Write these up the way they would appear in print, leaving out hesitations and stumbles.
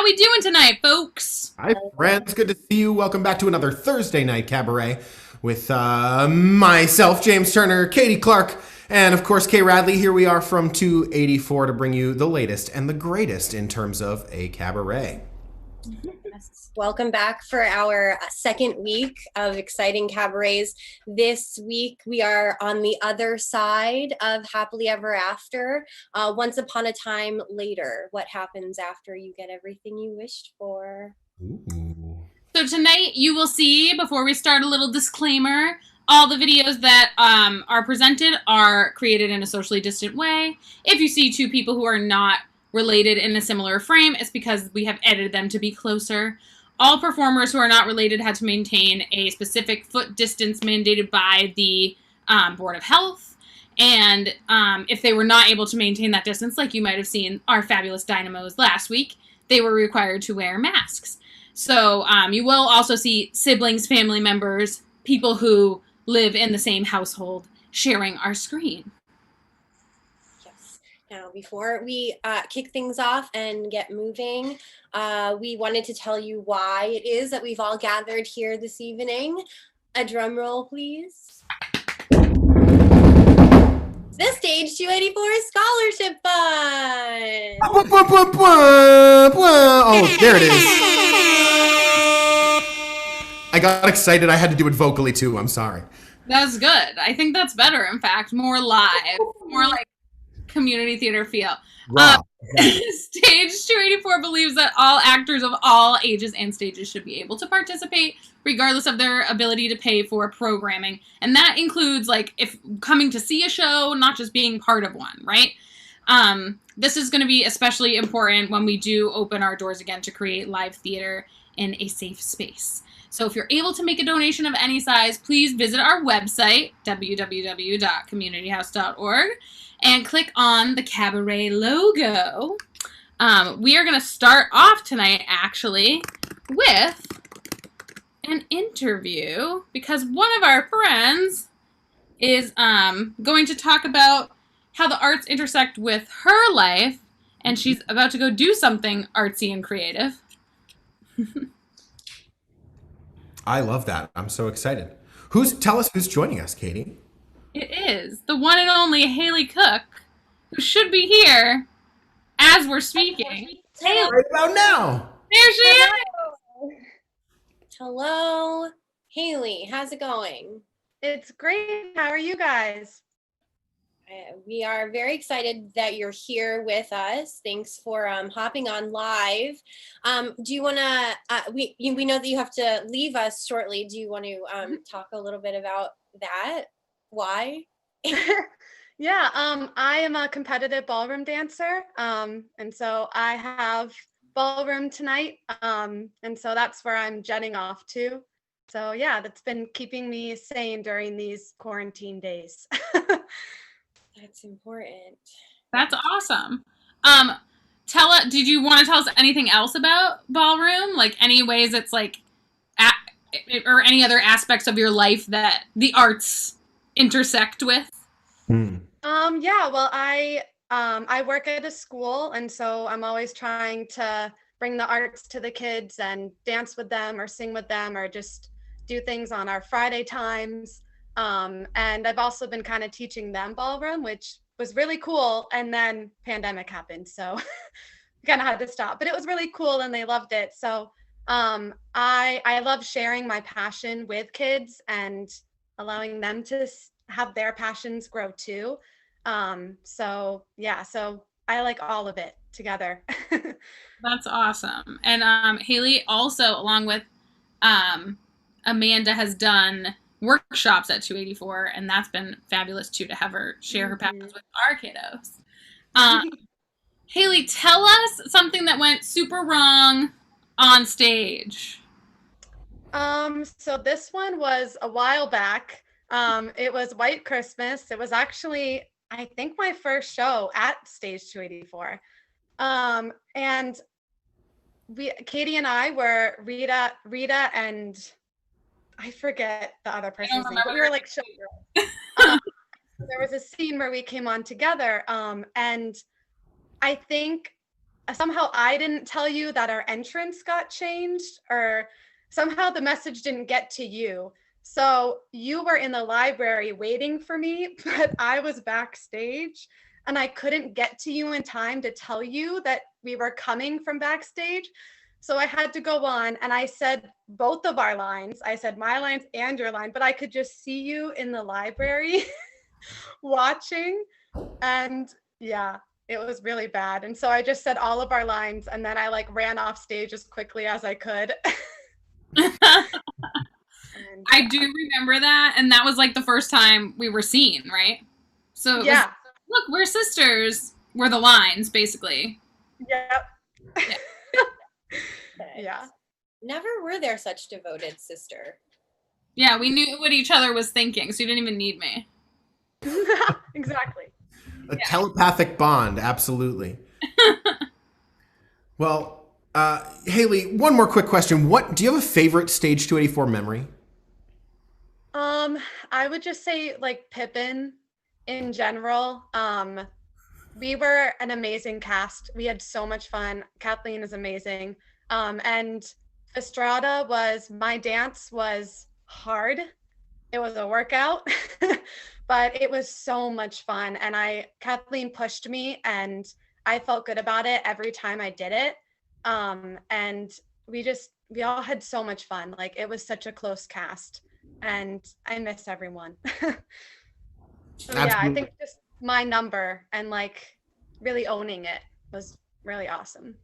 we doing tonight, folks? Hi, friends. Good to see you. Welcome back to another Thursday night cabaret with myself, James Turner, Katie Clark, and of course, Kay Radley. Here we are from 284 to bring you the latest and the greatest in terms of a cabaret. Welcome back for our second week of exciting cabarets. This week we are on the other side of Happily Ever After. Once upon a time later. What happens after you get everything you wished for? Ooh. So tonight you will see, before we start, a little disclaimer. All the videos that are presented are created in a socially distant way. If you see two people who are not related in a similar frame, it's because we have edited them to be closer. All performers who are not related had to maintain a specific foot distance mandated by the Board of Health. And if they were not able to maintain that distance, like you might have seen our fabulous Dynamos last week, they were required to wear masks. So you will also see siblings, family members, people who live in the same household sharing our screen. Now, before we kick things off and get moving, we wanted to tell you why it is that we've all gathered here this evening. A drum roll, please. The Stage 284 Scholarship Fund! Oh, there it is. I got excited. I had to do it vocally too. I'm sorry. That's good. I think that's better, in fact. More live. More like community theater feel. Stage 284 believes that all actors of all ages and stages should be able to participate regardless of their ability to pay for programming. And that includes like if coming to see a show, not just being part of one, right? This is going to be especially important when we do open our doors again to create live theater in a safe space. So if you're able to make a donation of any size, please visit our website, www.communityhouse.org, and click on the Cabaret logo. We are going to start off tonight, actually, with an interview, because one of our friends is going to talk about how the arts intersect with her life, and she's about to go do something artsy and creative. I love that. I'm so excited. Tell us who's joining us, Katie. It is the one and only Haley Cook, who should be here as we're speaking. Haley, Right about now. There she is. Hello, Haley. How's it going? It's great. How are you guys? We are very excited that you're here with us. Thanks for hopping on live. Do you want to, we know that you have to leave us shortly. Do you want to talk a little bit about that? Why? Yeah, I am a competitive ballroom dancer. And so I have ballroom tonight. And so that's where I'm jetting off to. So yeah, that's been keeping me sane during these quarantine days. That's important. That's awesome. Did you want to tell us anything else about ballroom? Like any ways it's like, or any other aspects of your life that the arts intersect with? Yeah, well, I work at a school, and so I'm always trying to bring the arts to the kids and dance with them or sing with them or just do things on our Friday times. And I've also been kind of teaching them ballroom, which was really cool. And then pandemic happened, so kind of had to stop. But it was really cool, and they loved it. So I love sharing my passion with kids and allowing them to have their passions grow too. So yeah, so I like all of it together. That's awesome. And Haley also, along with Amanda, has done workshops at 284, and that's been fabulous too, to have her share her passions with our kiddos. Haley, tell us something that went super wrong on stage. So this one was a while back. It was White Christmas. It was actually, I think, my first show at Stage 284. And Katie and I were Rita and I forget the other person's name, but we were like showgirls. There was a scene where we came on together, and I think somehow I didn't tell you that our entrance got changed, or somehow the message didn't get to you. So you were in the library waiting for me, but I was backstage and I couldn't get to you in time to tell you that we were coming from backstage. So I had to go on and I said both of our lines. I said my lines and your line, but I could just see you in the library watching. And yeah, it was really bad. And so I just said all of our lines and then I like ran off stage as quickly as I could. I do remember that. And that was like the first time we were seen, right? So yeah. Look, we're sisters. We're the lines, basically. Yep. Yeah. Yeah. Never were there such devoted sister. Yeah, we knew what each other was thinking, so you didn't even need me. Exactly. A telepathic bond, absolutely. Well, Haley, one more quick question. Do you have a favorite Stage 284 memory? I would just say like Pippin in general. We were an amazing cast. We had so much fun. Kathleen is amazing. And Estrada my dance was hard. It was a workout, but it was so much fun. And Kathleen pushed me and I felt good about it every time I did it. And we all had so much fun. Like it was such a close cast and I miss everyone. So yeah, I think just my number and like really owning it was really awesome.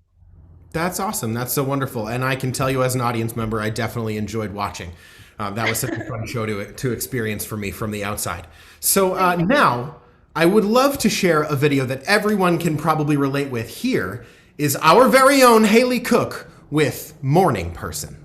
That's awesome. That's so wonderful. And I can tell you as an audience member, I definitely enjoyed watching. That was such a fun show to experience for me from the outside. So now I would love to share a video that everyone can probably relate with. Here is our very own Haley Cook with Morning Person.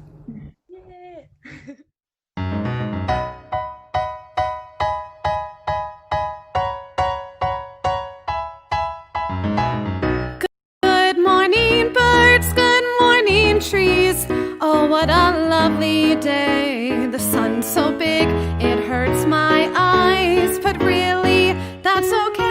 Trees. Oh, what a lovely day. The sun's so big, it hurts my eyes, but really, that's okay.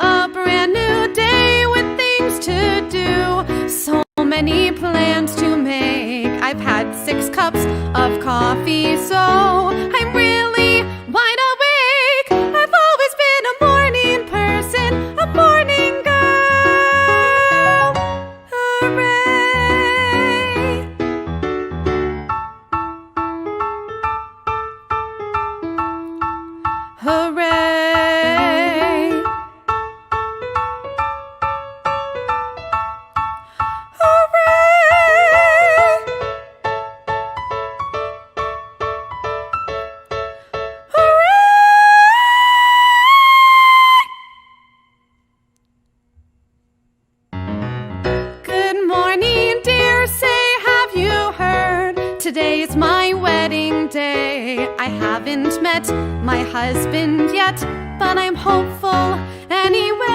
A brand new day with things to do, so many plans to make. I've had 6 cups of coffee, so I'm really wide awake. I've always been a morning person, a morning girl. Hooray! Hooray! Hooray! Good morning, dear. Say, have you heard? Today is my wedding day. I haven't met my husband yet, but I'm hopeful anyway.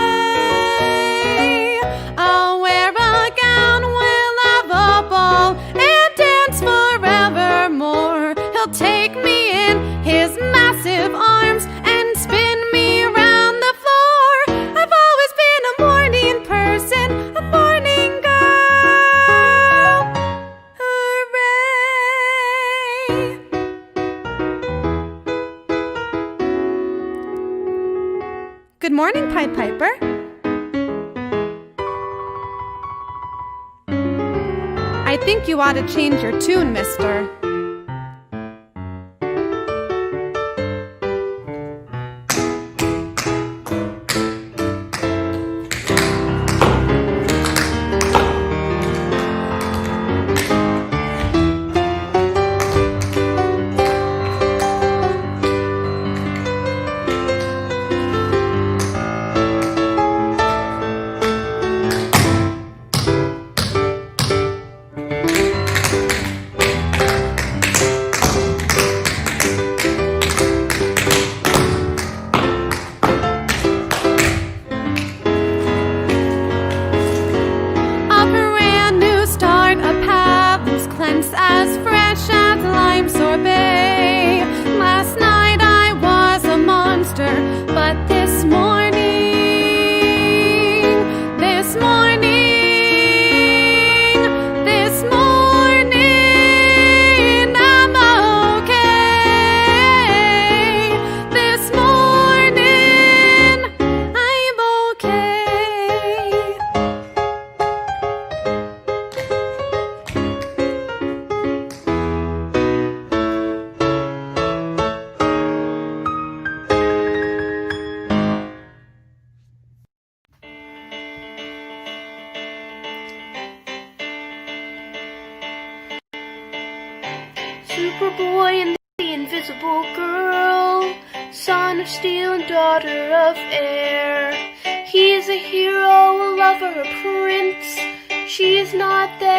I'll wear a gown, we'll have a ball, and dance forevermore. He'll take me in his massive arms and spin me around the floor. I've always been a morning person, a morning girl. Hooray! Good morning, Pied Piper. I think you ought to change your tune, mister. Superboy and the Invisible Girl, son of steel and daughter of air. He is a hero, a lover, a prince. She is not there.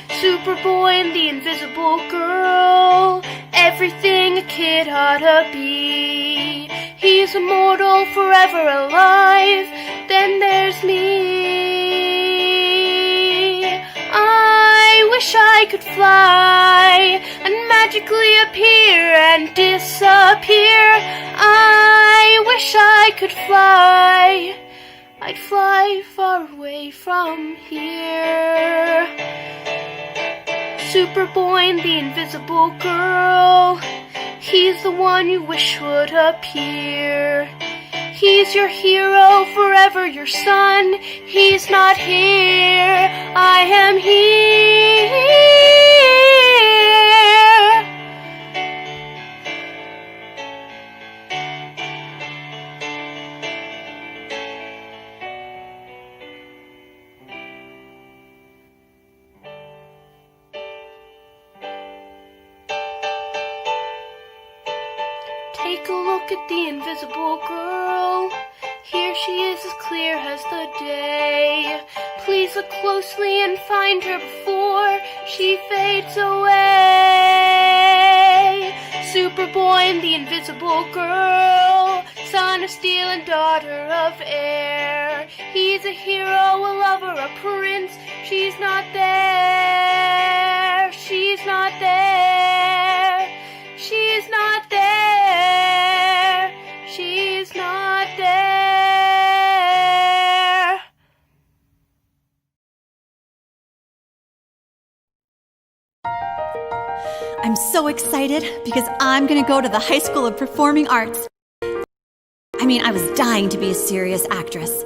Superboy and the Invisible Girl, everything a kid ought to be. He's immortal, forever alive. Then there's me. I wish I could fly and magically appear and disappear. I wish I could fly. I'd fly far away from here. Superboy and the Invisible Girl, he's the one you wish would appear. He's your hero, forever your son. He's not here, I am here. Take a look at the Invisible Girl. Here she is as clear as the day. Please look closely and find her before she fades away. Superboy and the Invisible Girl, son of steel and daughter of air. He's a hero, a lover, a prince. She's not there. She's not there. She's not there. She's not there. I'm so excited because I'm going to go to the High School of Performing Arts. I was dying to be a serious actress.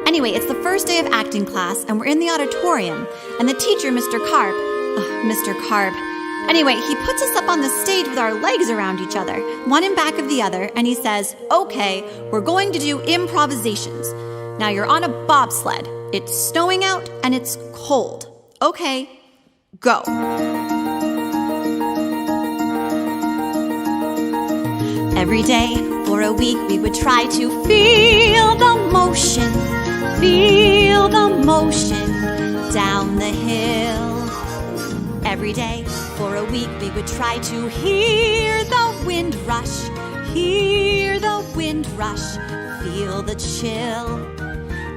Anyway, it's the first day of acting class, and we're in the auditorium, and the teacher, Mr. Carp, Anyway, he puts us up on the stage with our legs around each other, one in back of the other, and he says, okay, we're going to do improvisations. Now you're on a bobsled. It's snowing out and it's cold. Okay, go. Every day for a week we would try to feel the motion down the hill. Every day for a week we would try to hear the wind rush, feel the chill.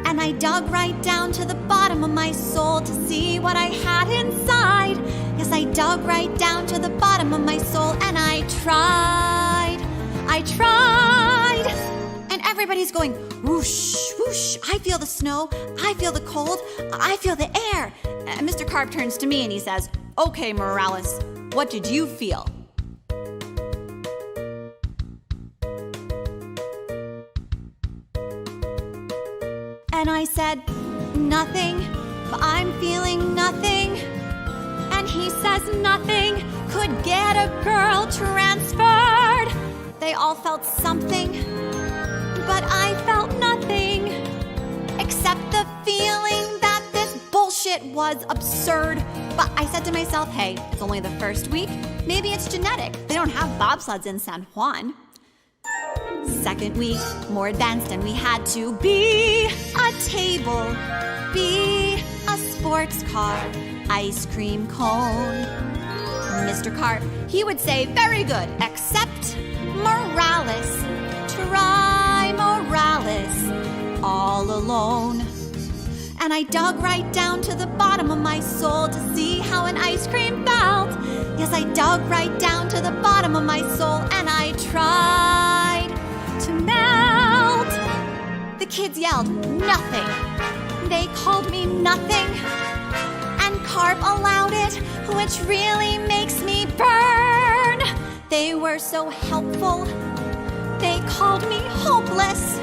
And I dug right down to the bottom of my soul to see what I had inside. Yes, I dug right down to the bottom of my soul, and I tried. And everybody's going, whoosh, whoosh. I feel the snow, I feel the cold, I feel the air. And Mr. Carp turns to me and he says, okay, Morales, what did you feel? And I said, nothing, I'm feeling nothing. And he says nothing could get a girl transferred. They all felt something, but I felt nothing, except the feeling that this bullshit was absurd. But I said to myself, hey, it's only the first week. Maybe it's genetic. They don't have bobsleds in San Juan. Second week, more advanced, and we had to be a table, be a sports car, ice cream cone. Mr. Carp, he would say, very good, except Morales. Try Morales, all alone. And I dug right down to the bottom of my soul to see how an ice cream felt. Yes, I dug right down to the bottom of my soul, and I tried to melt. The kids yelled, nothing. They called me nothing. And Carp allowed it, which really makes me burn. They were so helpful. They called me hopeless.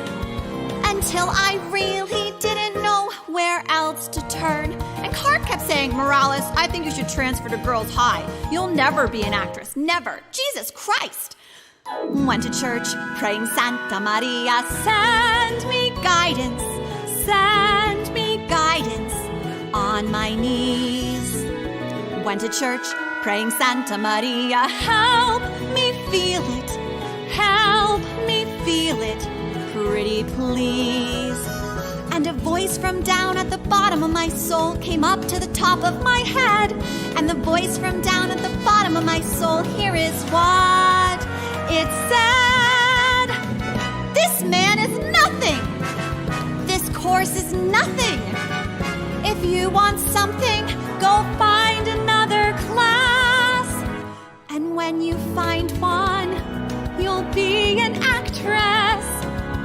Until I really didn't know where else to turn. And Carp kept saying, Morales, I think you should transfer to Girls High. You'll never be an actress. Never. Jesus Christ. Went to church, praying Santa Maria, send me guidance. Send me guidance on my knees. Went to church, praying Santa Maria, help me feel it, help me feel it, pretty please. And a voice from down at the bottom of my soul came up to the top of my head. And the voice from down at the bottom of my soul, here is what it said. This man is nothing. This course is nothing. If you want something, go find another class. And when you find one, you'll be an actress.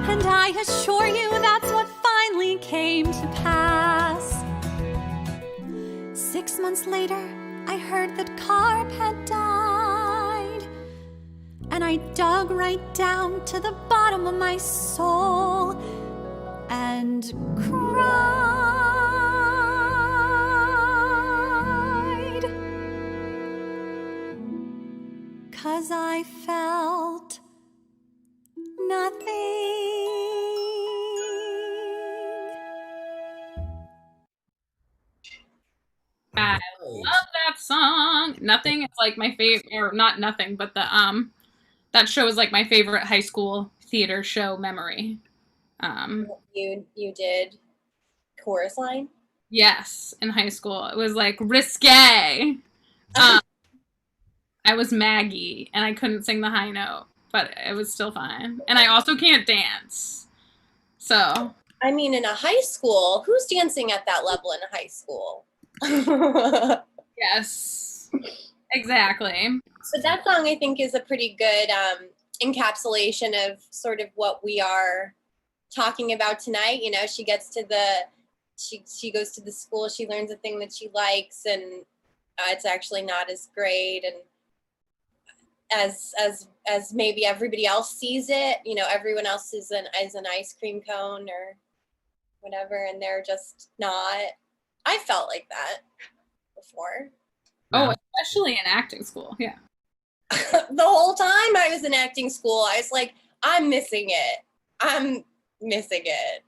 And I assure you that's what finally came to pass. 6 months later, I heard that Carp had died. And I dug right down to the bottom of my soul and cried. 'Cause I felt nothing. I love that song. Nothing is like my favorite, or not nothing, but that show is like my favorite high school theater show memory. You did chorus line? Yes, in high school. It was like risque. I was Maggie and I couldn't sing the high note, but it was still fine. And I also can't dance. So I mean, in a high school, who's dancing at that level in a high school? yes, exactly. But that song, I think, is a pretty good encapsulation of sort of what we are talking about tonight. You know, she gets to she goes to the school, she learns a thing that she likes, and it's actually not as great, and as maybe everybody else sees it. You know, everyone else is an ice cream cone or whatever, and they're just not. I felt like that before. Oh, especially in acting school. Yeah. The whole time I was in acting school, I was like, I'm missing it. I'm missing it.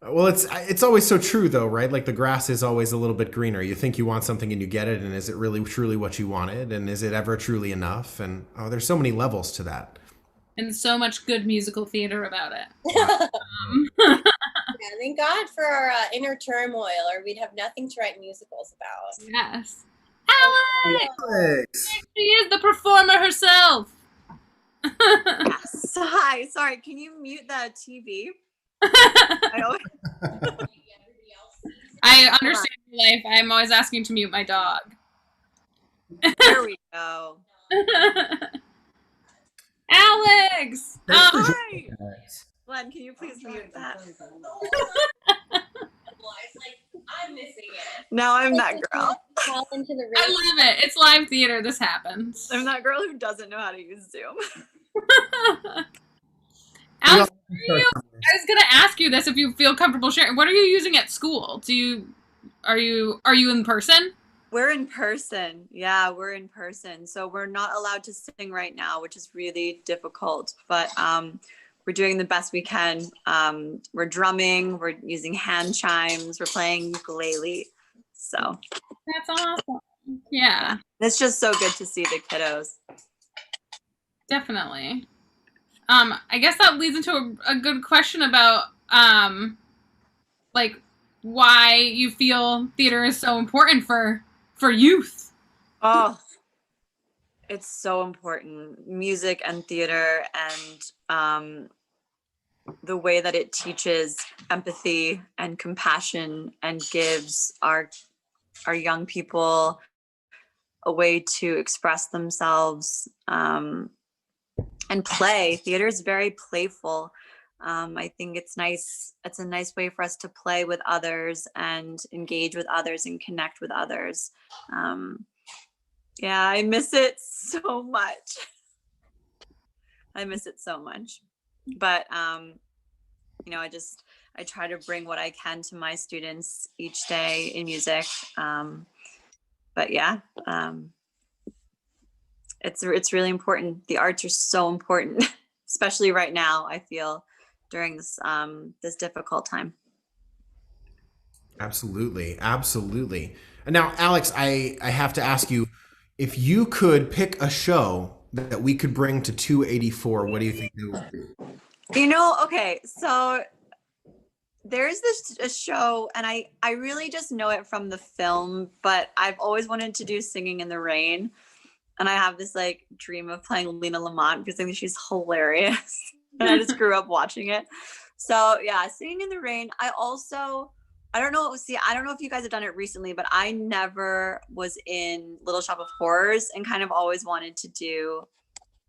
Well, it's always so true, though, right? Like the grass is always a little bit greener. You think you want something and you get it, and is it really truly what you wanted? And is it ever truly enough? And there's so many levels to that. And so much good musical theater about it. Yeah, thank God for our inner turmoil, or we'd have nothing to write musicals about. Yes. Alex! She is the performer herself. Yes. Hi. Sorry. Can you mute the TV? I understand your life. I'm always asking to mute my dog. There we go. Alex! Hi. Glenn, can you please mute that? I'm missing it. No, I'm that girl. I love it. It's live theater. This happens. I'm that girl who doesn't know how to use Zoom. Alex, I was gonna ask you this if you feel comfortable sharing. What are you using at school? Are you in person? We're in person. Yeah, we're in person. So we're not allowed to sing right now, which is really difficult. But we're doing the best we can. We're drumming. We're using hand chimes. We're playing ukulele. So that's awesome. Yeah. It's just so good to see the kiddos. Definitely. I guess that leads into a good question about like why you feel theater is so important for youth. Oh, it's so important. Music and theater, and the way that it teaches empathy and compassion and gives our young people a way to express themselves and play. Theater is very playful. I think it's nice. It's a nice way for us to play with others and engage with others and connect with others. Yeah, I miss it so much. I miss it so much. But, you know, I try to bring what I can to my students each day in music. But yeah, it's really important. The arts are so important, especially right now, I feel, during this this difficult time. Absolutely, absolutely. And now, Alex, I have to ask you, if you could pick a show that we could bring to 284, what do you think it would be? Okay, so there's this a show, and I really just know it from the film, but I've always wanted to do Singing in the Rain, and I have this like dream of playing Lena Lamont because I think she's hilarious, and I just grew up watching it. So yeah, Singing in the Rain. I don't know. See, I don't know if you guys have done it recently, but I never was in Little Shop of Horrors, and kind of always wanted to do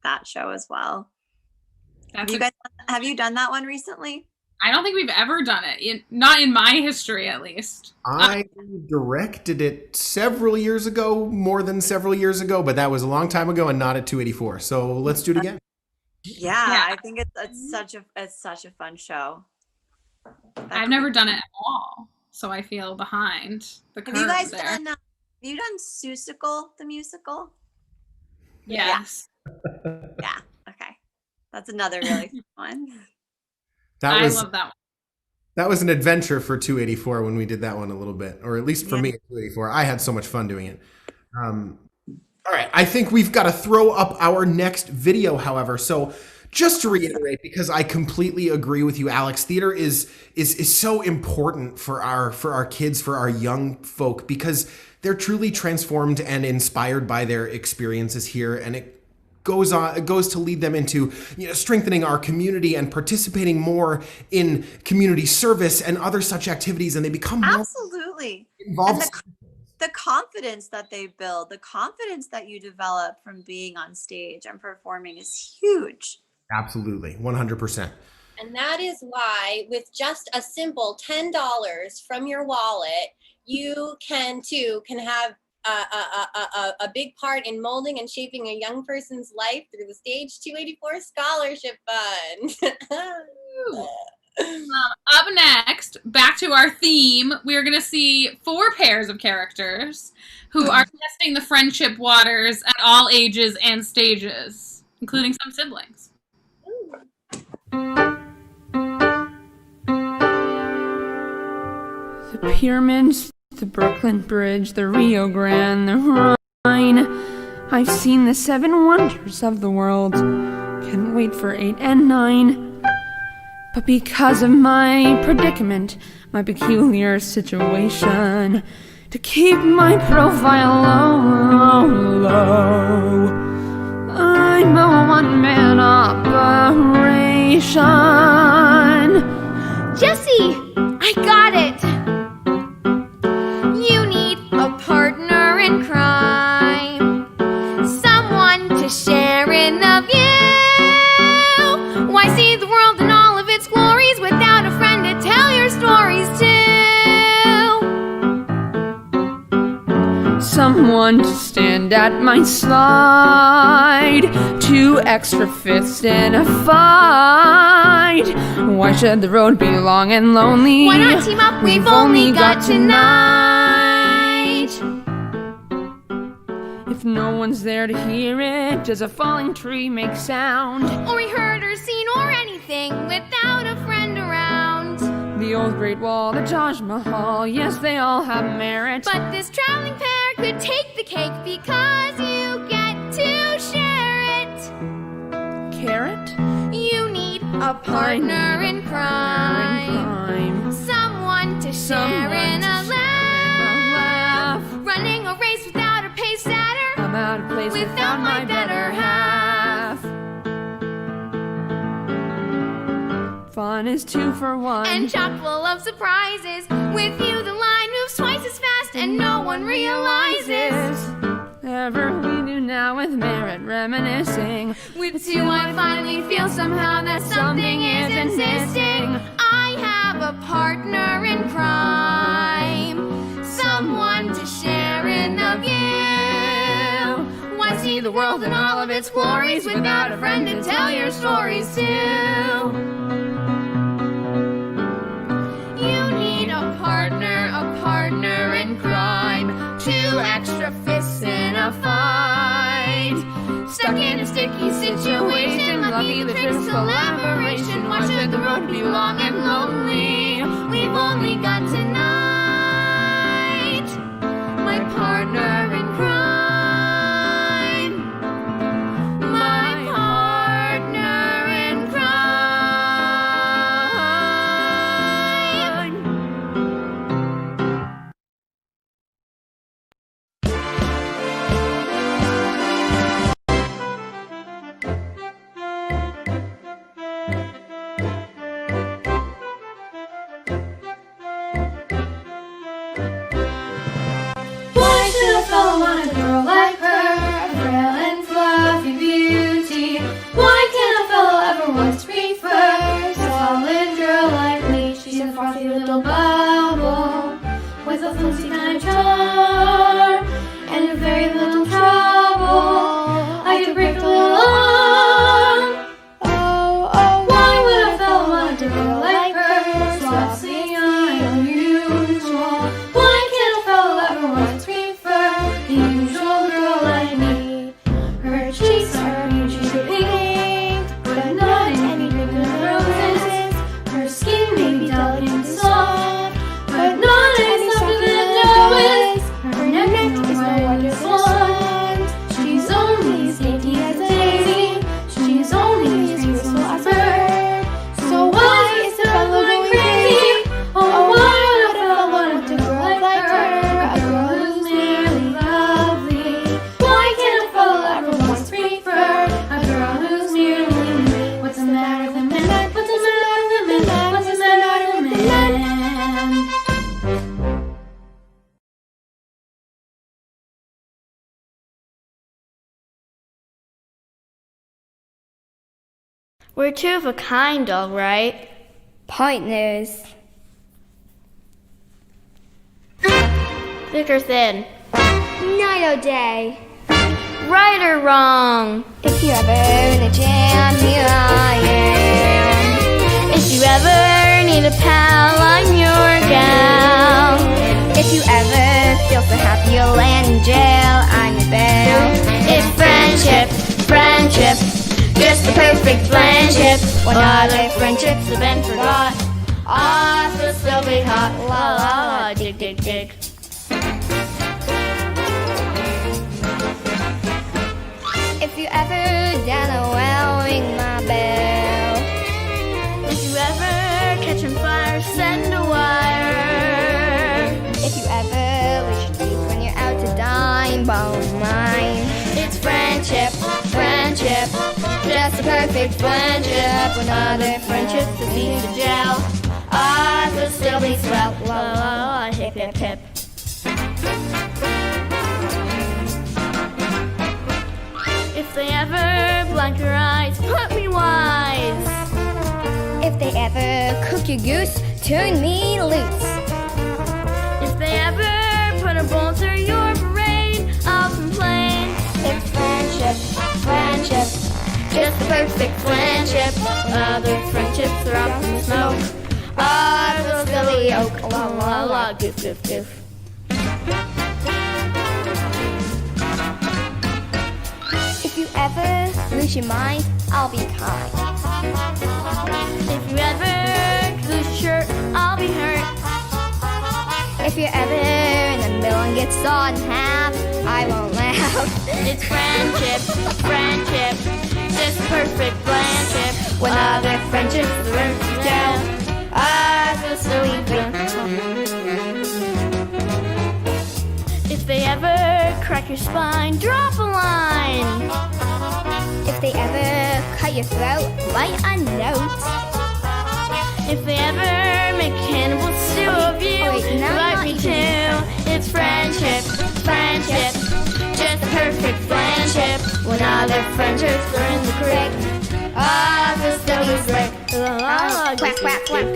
that show as well. Have you done that one recently? I don't think we've ever done it. Not in my history, at least. I directed it several years ago, more than several years ago, but that was a long time ago and not at 284. So let's do it again. Yeah. I think it's such a fun show. I've never done it at all, so I feel behind the curve. Have you guys there. done? Have you done Seussical the musical? Yes. Yeah. Okay. That's another really fun one. I love that one. That was an adventure for 284 when we did that one a little bit, or at least for me at 284. I had so much fun doing it. All right, I think we've got to throw up our next video, however. So just to reiterate, because I completely agree with you, Alex, theater is so important for our kids, for our young folk, because they're truly transformed and inspired by their experiences here, and it goes to lead them into strengthening our community and participating more in community service and other such activities, and they become more absolutely involved. And the confidence that they build, the confidence that you develop from being on stage and performing is huge. Absolutely, 100%. And that is why, with just a simple $10 from your wallet, you can have a big part in molding and shaping a young person's life through the Stage 284 Scholarship Fund. Up next, back to our theme, we're going to see 4 pairs of characters who are testing the friendship waters at all ages and stages, including some siblings. The pyramids, the Brooklyn Bridge, the Rio Grande, the Rhine. I've seen the 7 wonders of the world. Can't wait for 8 and 9. But because of my predicament, my peculiar situation, to keep my profile low, I'm a one-man operation. Jesse, I got it. You need a partner in crime, someone to share in the view. Why see the world in all of its glories without a friend to tell your stories to? Someone to stand at my side, 2 extra fists in a fight. Why should the road be long and lonely? Why not team up? We've only got tonight. If no one's there to hear it, does a falling tree make sound? Or we heard or seen or anything without a friend around. The old Great Wall, the Taj Mahal, yes, they all have merit. But this traveling pair could take the cake because you get to share it. Carrot? You need a partner in crime, someone to share in a laugh. Running a race without a pace setter, I'm out of place without my better half. Fun is 2 for 1, and chock full of surprises. With you the line moves twice as fast and no one realizes. Ever we do now with merit reminiscing. With 2 I finally feel somehow that something is insisting. I have a partner in crime, someone to share in the view. Why see the world in all of its glories without a friend to tell your stories to? You need a partner in crime, 2 extra fists in a fight. Stuck in a sticky situation, lucky the trip's collaboration. Why should the road be long and lonely? We've only got tonight. partner in crime. My partner in crime. Why should a fellow want a girl like her? A frail and fluffy beauty. Why can't a fellow ever once prefer a solid girl like me? She's a frothy little bubble with a flimsy kind of charm and a very little trouble. I could break a little arm. Why would a fellow want a girl like her? Slossy and unusual. Why can't a fellow ever once prefer the usual girl like me? Her cheeks are usually pink, but not in any pink of roses. Her skin may be delicate and soft, but not any softer than a nose. Her neck is no white as blonde. She's only as dainty as a daisy. She's only as graceful as a bird. So why is the fellow going crazy? Oh, why would a fellow want a girl like her? A girl who's merely lovely. Why can't a fellow ever once prefer a girl who's merely me? What's the matter with men? What's the matter with men? What's the matter with men? We're two of a kind, all right. Partners. Thick or thin? Night or day. Right or wrong? If you're ever in a jam, here I am. If you ever need a pal, I'm your gal. If you ever feel so happy you'll land in jail, I'm your bail. It's friendship, friendship, just the perfect friendship. When other friendships have been forgot, ours will still be hot. La la la, dig dig dig. If you ever down a well, ring my bell. If you ever catch on fire, send a wire. If you ever wish your teeth when you're out to dine, bone mine. It's friendship, friendship, just a perfect friendship. When other friendships have been to jail, ours will still be swell. La la la, hip hip hip. If they ever blank your eyes, put me wise. If they ever cook your goose, turn me loose. If they ever put a bolt through your brain, I'll complain. It's friendship, friendship, just the perfect friendship. Other friendships are up in the smoke, ours will still be oak. La la la, goof goof goof. If you ever lose your mind, I'll be kind. If you ever lose your shirt, I'll be hurt. If you're ever in the middle and get sawed in half, I won't laugh. It's friendship, friendship, just perfect friendship. When other friendships are down, ours will still be good. If they ever crack your spine, drop a line. If they ever cut your throat, write a note. If they ever make cannibal stew of you, write me too. It's friendship, friendship, just a perfect friendship. When other friendships are in the creek, ours will still be slick. Quack, quack, quack.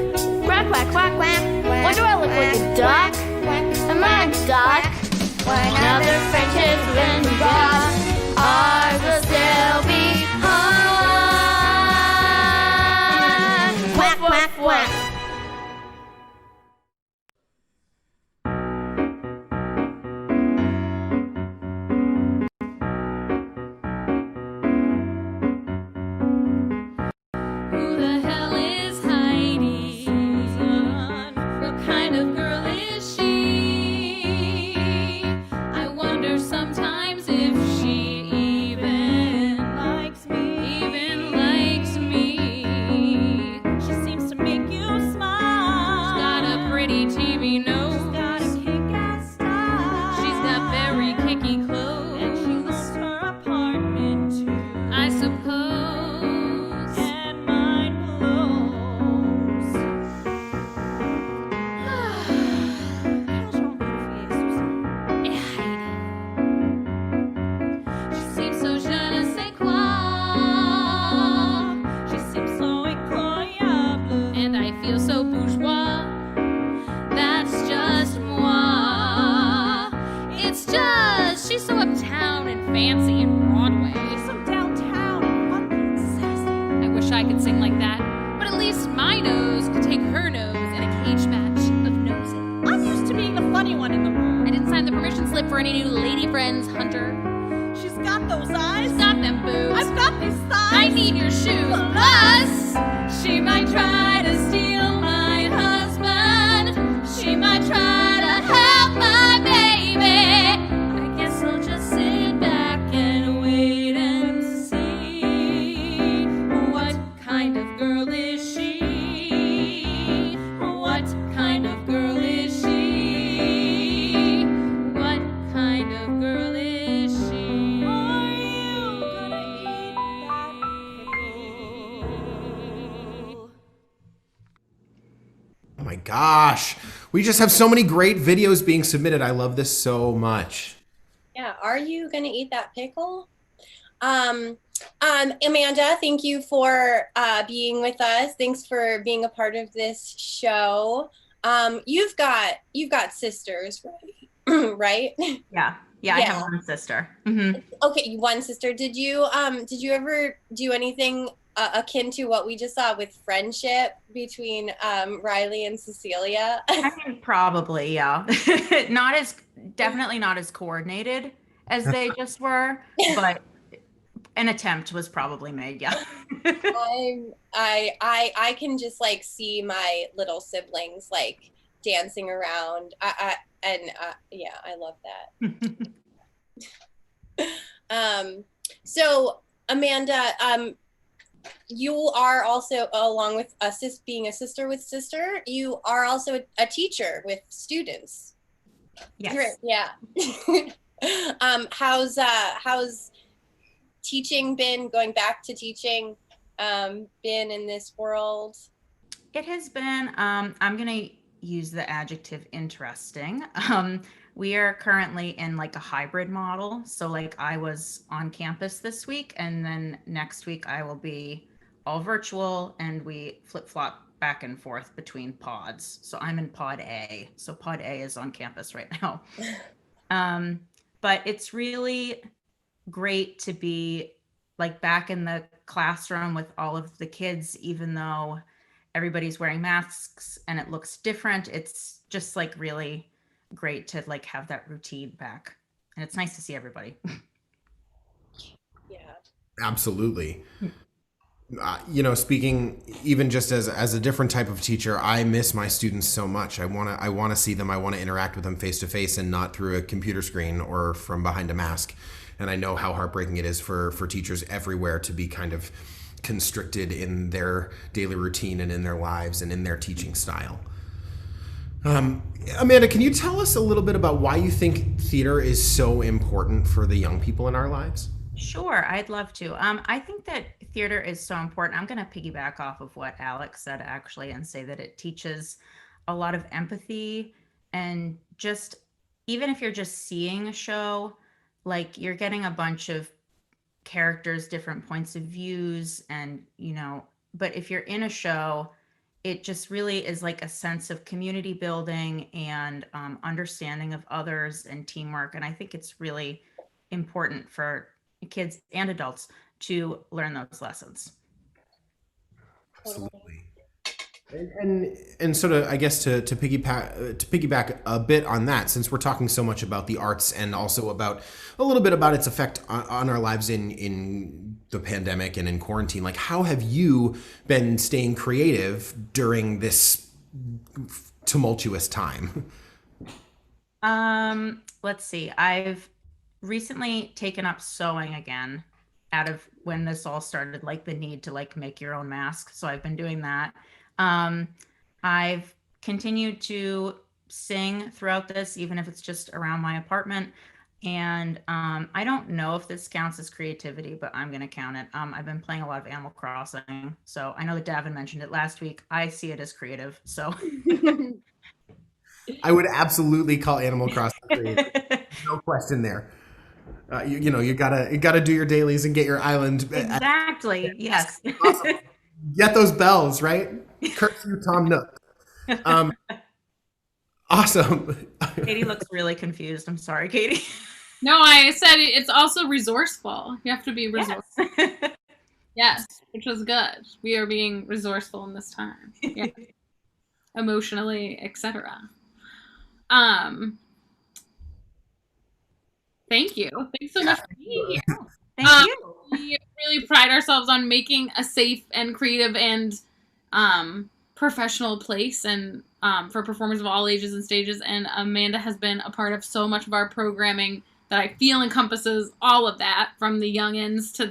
Quack, quack, quack, quack. Why do I look like a duck? Am I a duck? When other friendships have been forgot, ours will still be hot. Quack, quack, quack. Who the hell is Heidi? What kind of girl is she? I could sing like that. But at least my nose could take her nose in a cage match of noses. I'm used to being the funny one in the room. I didn't sign the permission slip for any new lady friends, Hunter. She's got those eyes. She's got them boobs. I've got these thighs. I need your shoes. Plus, she might try to steal my husband. She might try to have my baby. I guess I'll just sit back and wait and see. What kind of girl is she? What kind of girl is she? What kind of girl is she? Are you gonna eat that pickle? Oh my gosh. We just have so many great videos being submitted. I love this so much. Yeah, are you gonna eat that pickle? Amanda, thank you for being with us. Thanks for being a part of this show. You've got sisters, right? Right? Yeah, I have one sister. Okay, one sister. Did you ever do anything akin to what we just saw with friendship between Riley and Cecilia? I mean, probably, yeah. Definitely not as coordinated as they just were, but an attempt was probably made, yeah. I can just like see my little siblings like dancing around. Yeah, I love that. So Amanda, you are also, along with being a sister with sister, you are also a teacher with students. Yes. Yeah. How's teaching been, going back to teaching, been in this world? It has been, I'm going to use the adjective interesting. We are currently in like a hybrid model. So like I was on campus this week, and then next week I will be all virtual, and we flip-flop back and forth between pods. So I'm in pod A. So pod A is on campus right now. But it's really great to be like back in the classroom with all of the kids, even though everybody's wearing masks and it looks different. It's just like really great to like have that routine back, and it's nice to see everybody. Yeah, Absolutely. Speaking even just as a different type of teacher, I miss my students so much. I want to see them. I want to interact with them face to face and not through a computer screen or from behind a mask. And I know how heartbreaking it is for teachers everywhere to be kind of constricted in their daily routine and in their lives and in their teaching style. Amanda, can you tell us a little bit about why you think theater is so important for the young people in our lives? Sure, I'd love to. I think that theater is so important. I'm going to piggyback off of what Alex said actually and say that it teaches a lot of empathy, and just even if you're just seeing a show, like you're getting a bunch of characters, different points of views, and but if you're in a show, it just really is like a sense of community building and understanding of others and teamwork. And I think it's really important for kids and adults to learn those lessons. Absolutely. And sort of, I guess, to piggyback a bit on that, since we're talking so much about the arts and also about a little bit about its effect on our lives in the pandemic and in quarantine, like how have you been staying creative during this tumultuous time? Let's see. I've recently taken up sewing again out of when this all started, like the need to like make your own mask. So I've been doing that. I've continued to sing throughout this, even if it's just around my apartment. And I don't know if this counts as creativity, but I'm going to count it. I've been playing a lot of Animal Crossing. So I know that Davin mentioned it last week. I see it as creative. So I would absolutely call Animal Crossing creative. No question there. You gotta do your dailies and get your island. Exactly. Yes. Awesome. Get those bells, right? Curse you, Tom Nook. Awesome. Katie looks really confused. I'm sorry, Katie. No, I said it's also resourceful. You have to be resourceful. Yes. Yes, which was good. We are being resourceful in this time. Yeah. Emotionally, etc. Thank you. Thanks so much for being here. Thank you. We really pride ourselves on making a safe and creative and professional place and for performers of all ages and stages. And Amanda has been a part of so much of our programming that I feel encompasses all of that, from the youngins to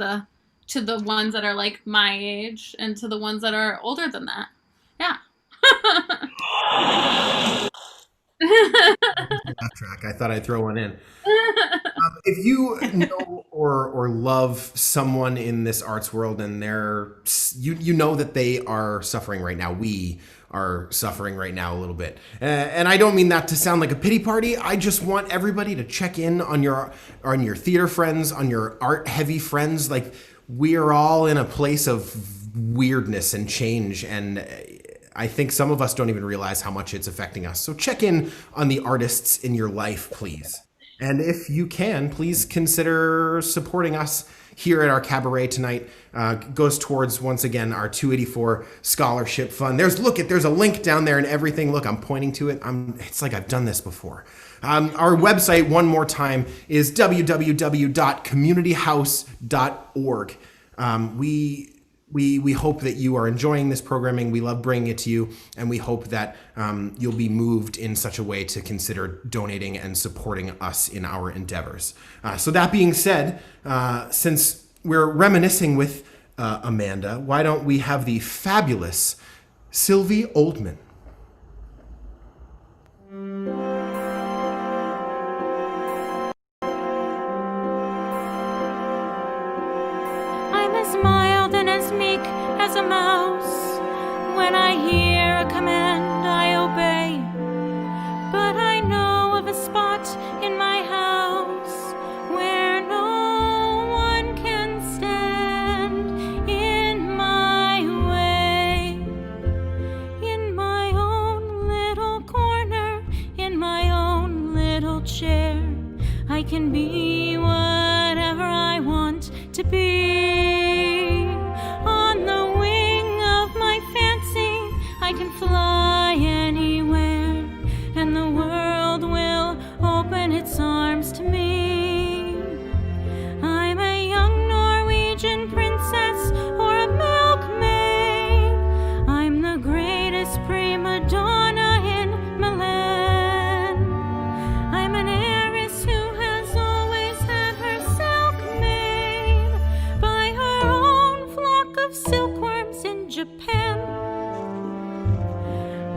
the ones that are like my age and to the ones that are older than that. Yeah. Laugh track. I thought I'd throw one in. If you know or love someone in this arts world and you know that they are suffering right now, we are suffering right now a little bit. And I don't mean that to sound like a pity party. I just want everybody to check in on your theater friends, on your art heavy friends. Like, we are all in a place of weirdness and change, and I think some of us don't even realize how much it's affecting us. So check in on the artists in your life, please. And if you can, please consider supporting us here at our cabaret tonight. Goes towards, once again, our 284 scholarship fund. There's a link down there and everything. Look, I'm pointing to it. It's like I've done this before. Our website, one more time, is www.communityhouse.org. We hope that you are enjoying this programming. We love bringing it to you, and we hope that you'll be moved in such a way to consider donating and supporting us in our endeavors. So that being said, since we're reminiscing with Amanda, why don't we have the fabulous Sylvie Oldman? I'm as mild and as meek as a mouse. When I hear a command, I obey. But I know of a spot in my house where no one can stand in my way. In my own little corner, in my own little chair, I can be whatever I want to be. On the wing of my fancy, I can fly anywhere, and the world will open its arms to me. I'm a young Norwegian princess or a milkmaid. I'm the greatest prima donna in Milan. I'm an heiress who has always had her silk made by her own flock of silkworms in Japan.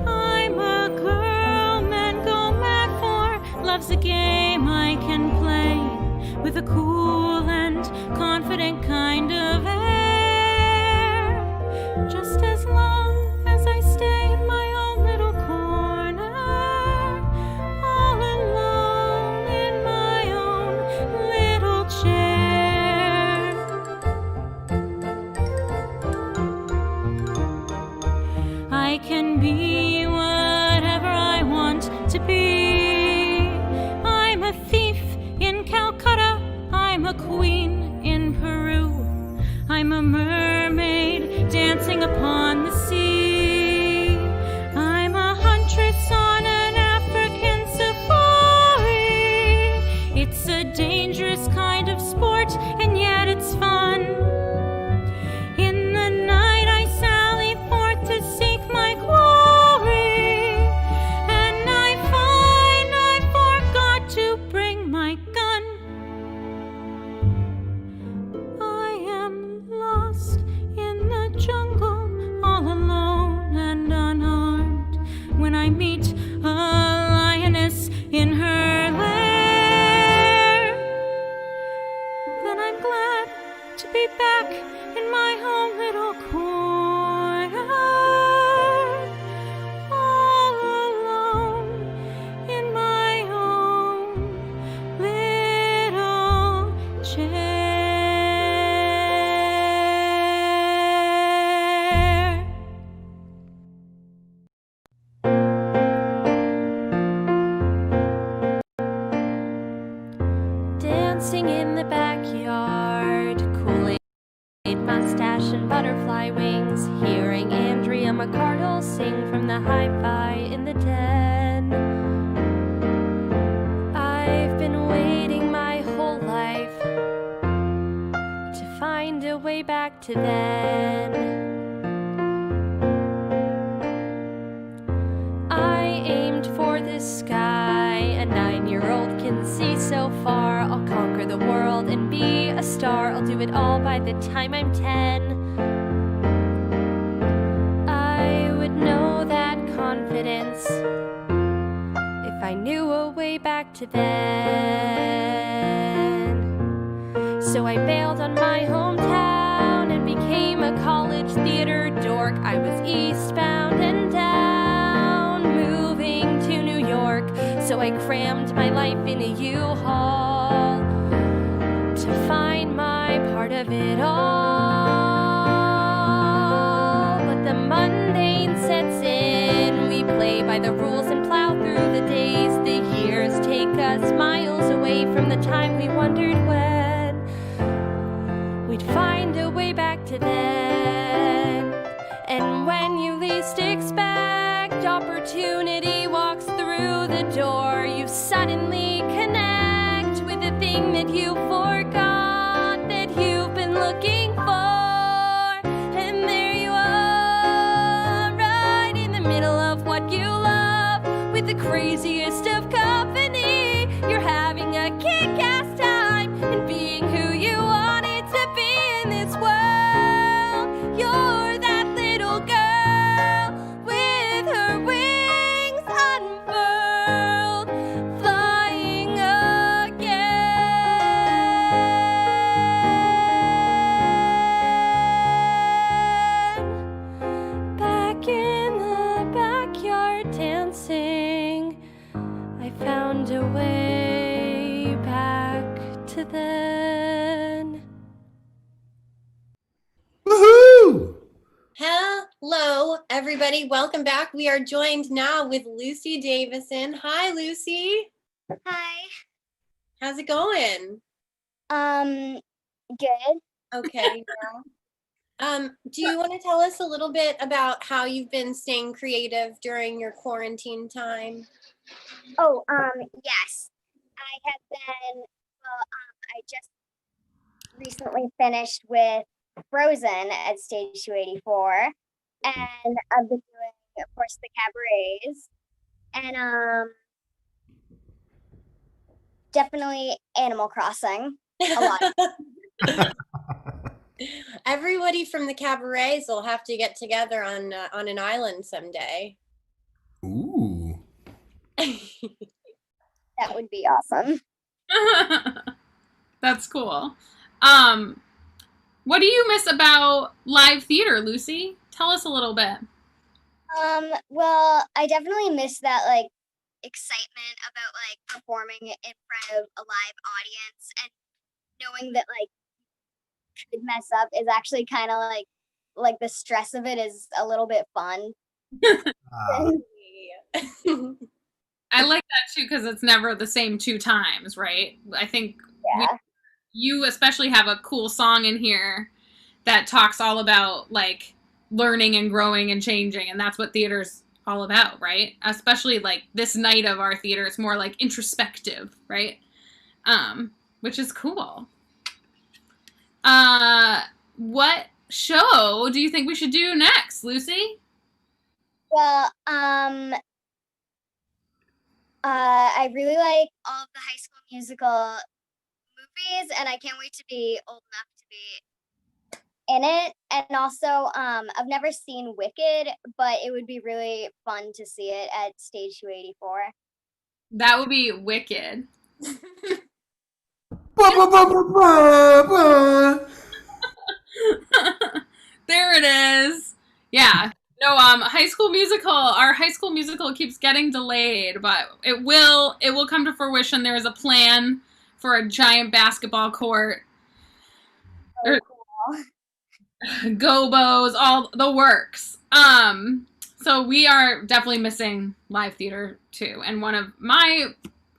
I'm a girl men go mad for. Love's a game I can play with a cool and confident kind of air. Just as long as I stay in my own little corner, all alone in my own little chair. I can be whatever I want to be. I'm a thief in Calcutta, I'm a queen in Peru, I'm a mermaid dancing upon the sea. I'm a huntress on an African safari. It's a dangerous kind of sport, and yet it's fun. In the night I sally forth to seek my quarry, and I find I forgot to bring my gun. I am lost in the jungle from a cardinal sing from the hi-fi in the den. I've been waiting my whole life to find a way back to then. I aimed for the sky, a 9-year-old can see so far. I'll conquer the world and be a star. I'll do it all by the time I'm 10. I would know that confidence if I knew a way back to then. So I bailed on my hometown and became a college theater dork. I was eastbound and down, moving to New York. So I crammed my life in a U-Haul to find my part of it all. But the mundane sets in. We play by the rules and plow through the days. The years take us miles away from the time we wondered when we'd find a way back to then. And when you least expect, opportunity walks through the door. You suddenly connect with the thing that you forgot that you've been looking for. And there you are, right in the middle of what you love, with the craziest of company. You're having a kick-ass time and being who you wanted to be in this world. You're that little girl with her wings unfurled, flying again. Back in the backyard dancing, I found a way back to then. Woohoo! Hello, everybody. Welcome back. We are joined now with Lucy Davison. Hi, Lucy. Hi. How's it going? Good. Okay. Do you want to tell us a little bit about how you've been staying creative during your quarantine time? Oh, yes. I have been, I just recently finished with Frozen at stage 284. And I've been doing, of course, the cabarets. And, definitely Animal Crossing. A lot. Everybody from the cabarets will have to get together on an island someday. Ooh. That would be awesome. That's cool. What do you miss about live theater, Lucy? Tell us a little bit. Well, I definitely miss that, like, excitement about, like, performing in front of a live audience, and knowing that, like, could mess up is actually kind of like the stress of it is a little bit fun. I like that too, because it's never the same 2 times, right? I think you especially have a cool song in here that talks all about like learning and growing and changing, and that's what theater's all about, right? Especially like this night of our theater, it's more like introspective, right? Which is cool. What show do you think we should do next, Lucy? Well, I really like all of the High School Musical movies, and I can't wait to be old enough to be in it. And also, I've never seen Wicked, but it would be really fun to see it at stage 284. That would be wicked. There it is. Yeah. No, High School Musical. Our High School Musical keeps getting delayed, but it will come to fruition. There is a plan for a giant basketball court. Oh, cool. Gobos, all the works. So we are definitely missing live theater too. And one of my,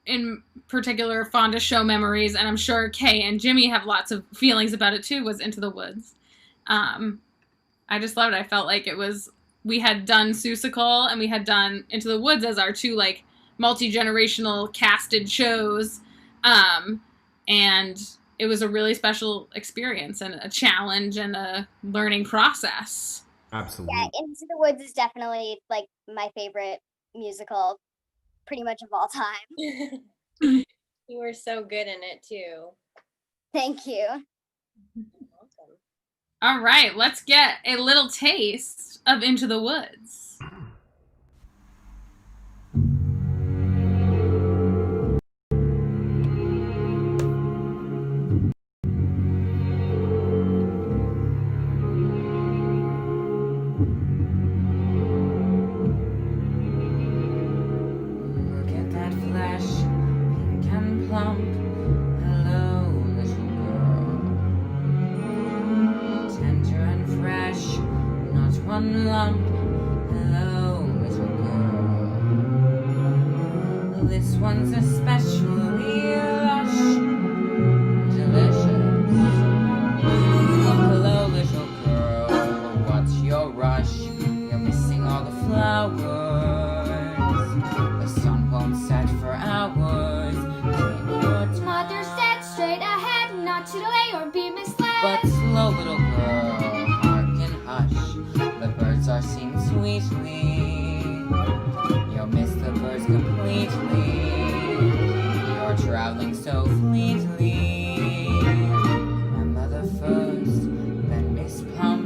in particular, fondest show memories, and I'm sure Kay and Jimmy have lots of feelings about it too, was Into the Woods. I just loved it. I felt like it was we had done Seussical and we had done Into the Woods as our two like multi-generational casted shows. And it was a really special experience and a challenge and a learning process. Absolutely. Yeah, Into the Woods is definitely like my favorite musical pretty much of all time. You were so good in it too. Thank you. Awesome. All right, let's get a little taste of Into the Woods. Look at that flesh, pink and plump. Hello, little girl. Tender and fresh, not one lump. Hello, little girl. This one's especially lush, delicious. Hello, little girl. What's your rush? You're missing all the flowers. The sun won't set for hours. Maybe your Mother said straight ahead, not to delay or be misled. But slow, little girl, hearken, hush. The birds are singing sweetly. You'll miss the birds completely. You're traveling so fleetly. Grandmother first, then Miss Plump.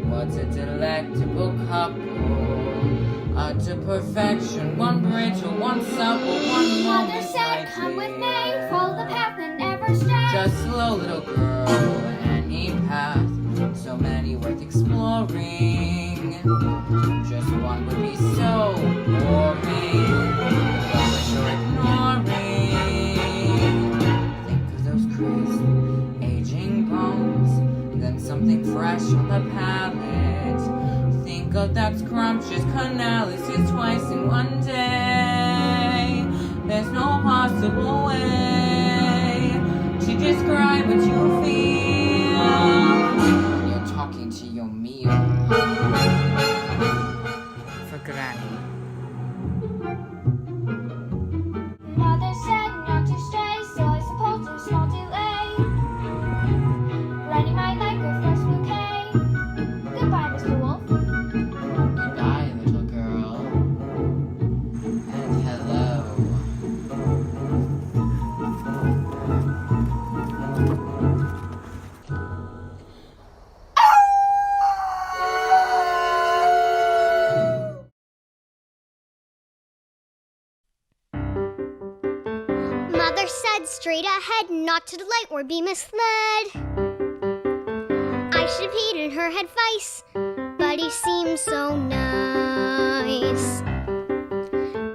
What a delectable couple. To perfection, one brittle, one supple, one Mother said, come with me, follow the path and never stray. Just slow, little girl, any path, so many worth exploring. Just one would be so boring, the others you're ignoring. Think of those crisp, aging bones, then something fresh on the palate. Think of that scrumptious analysis twice in one day. There's no possible way to describe what you feel when you're talking to your meal. For Granny. Mother said not to stray, so I suppose there's small delay. Granny might like her first bouquet. Goodbye, Mr. Wolf. Goodbye, little girl. And hello. Mother said straight ahead, not to delay or be misled. I should have heeded her advice, but he seemed so nice.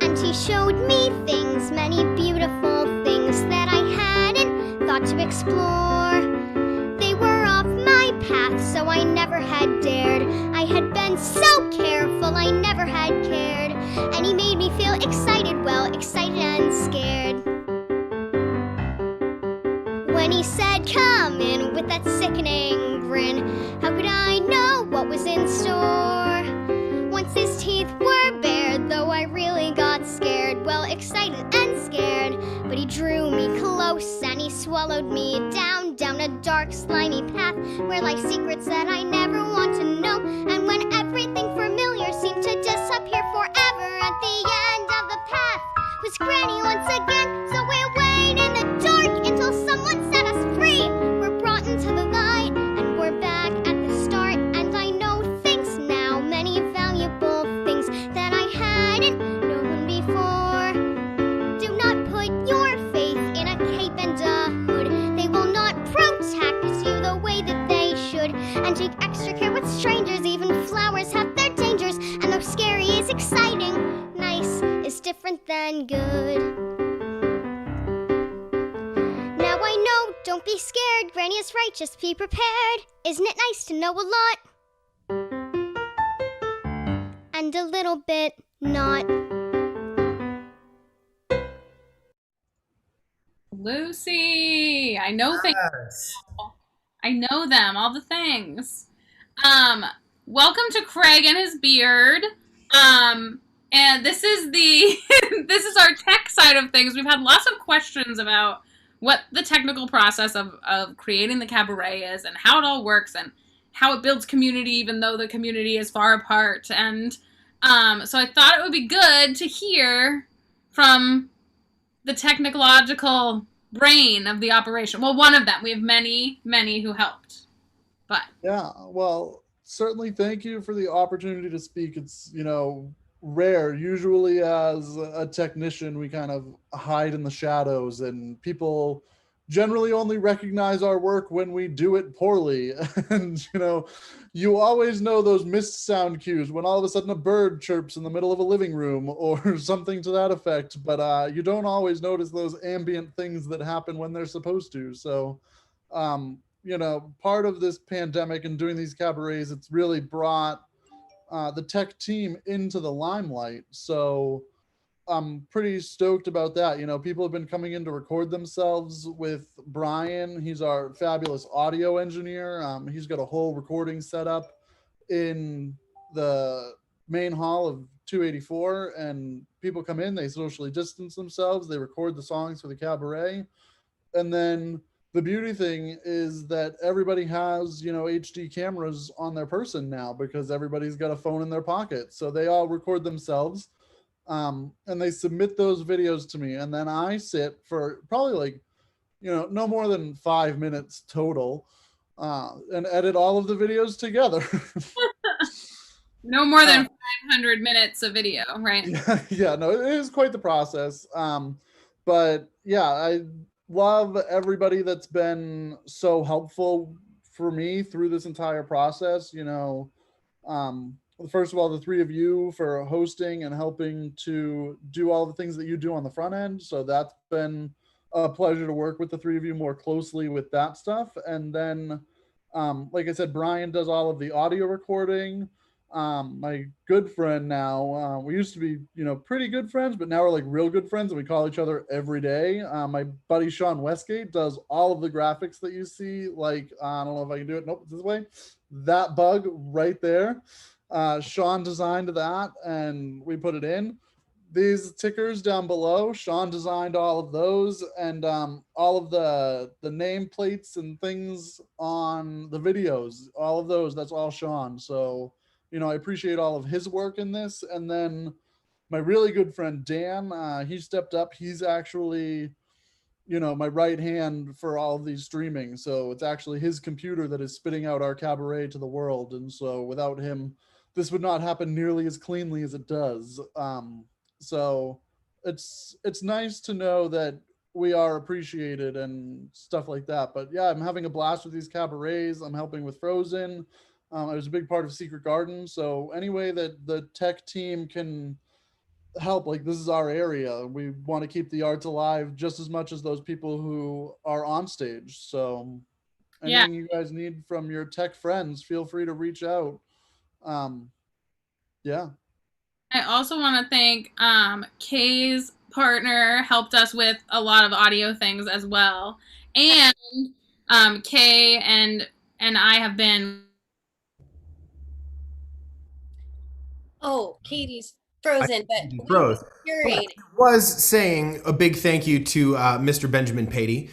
And he showed me things, many beautiful things that I hadn't thought to explore. They were off my path, so I never had dared. I had been so careful, I never had cared. And he made me feel excited, well, excited and scared. When he said, come in, with that sickening grin, how could I know what was in store? Once his teeth were bared, though I really got scared, well, excited and scared. But he drew me close and he swallowed me down, down a dark, slimy path where lie secrets that I never want to know. And when everything familiar seemed to disappear forever, at the end of the path was Granny once again. So we wait in the dark until someone set us free. We're brought into the light and we're back at the start. And I know things now, many valuable things that I hadn't known before. Do not put your faith in a cape and a hood. They will not protect you the way that they should. And take extra care with strangers, even flowers have their dangers. And though scary is exciting, nice is different than good. Now I know, don't be scared, Granny is right, just be prepared. Isn't it nice to know a lot? And a little bit not. Lucy, I know things. Yes. I know them, all the things. welcome to Craig and his beard. And this is the this is our tech side of things. We've had lots of questions about what the technical process of creating the cabaret is and how it all works and how it builds community even though the community is far apart. And so I thought it would be good to hear from the technological brain of the operation. Well, one of them. We have many, many who helped. But Yeah, well, certainly thank you for the opportunity to speak. It's, rare. Usually, as a technician, we kind of hide in the shadows, and people generally only recognize our work when we do it poorly. And, you always know those missed sound cues when all of a sudden a bird chirps in the middle of a living room or something to that effect. But you don't always notice those ambient things that happen when they're supposed to. So, part of this pandemic and doing these cabarets, it's really brought the tech team into the limelight. So I'm pretty stoked about that. People have been coming in to record themselves with Brian. He's our fabulous audio engineer. He's got a whole recording setup in the main hall of 284, and people come in, they socially distance themselves, they record the songs for the cabaret. And then the beauty thing is that everybody has, HD cameras on their person now because everybody's got a phone in their pocket. So they all record themselves, and they submit those videos to me. And then I sit for probably like, no more than 5 minutes total, and edit all of the videos together. no more than 500 minutes of video, right? Yeah, no, it is quite the process. But yeah, I love everybody that's been so helpful for me through this entire process. First of all, the three of you for hosting and helping to do all the things that you do on the front end. So that's been a pleasure to work with the three of you more closely with that stuff. And then, like I said, Brian does all of the audio recording. My good friend now, we used to be, pretty good friends, but now we're like real good friends and we call each other every day. My buddy Sean Westgate does all of the graphics that you see. Like, I don't know if I can do it. Nope, it's this way. That bug right there. Sean designed that and we put it in. These tickers down below, Sean designed all of those, and all of the nameplates and things on the videos, all of those, that's all Sean. So, I appreciate all of his work in this. And then my really good friend Dan, he stepped up. He's actually, my right hand for all of these streaming. So it's actually his computer that is spitting out our cabaret to the world. And so without him, this would not happen nearly as cleanly as it does. So it's nice to know that we are appreciated and stuff like that. But yeah, I'm having a blast with these cabarets. I'm helping with Frozen. I was a big part of Secret Garden. So any way that the tech team can help, like, this is our area. We want to keep the arts alive just as much as those people who are on stage. So anything you guys need from your tech friends, feel free to reach out. Yeah. I also want to thank Kay's partner helped us with a lot of audio things as well. And Kay and I have been Katie's frozen, but Froze. curating. Was saying a big thank you to Mr. Benjamin Patey,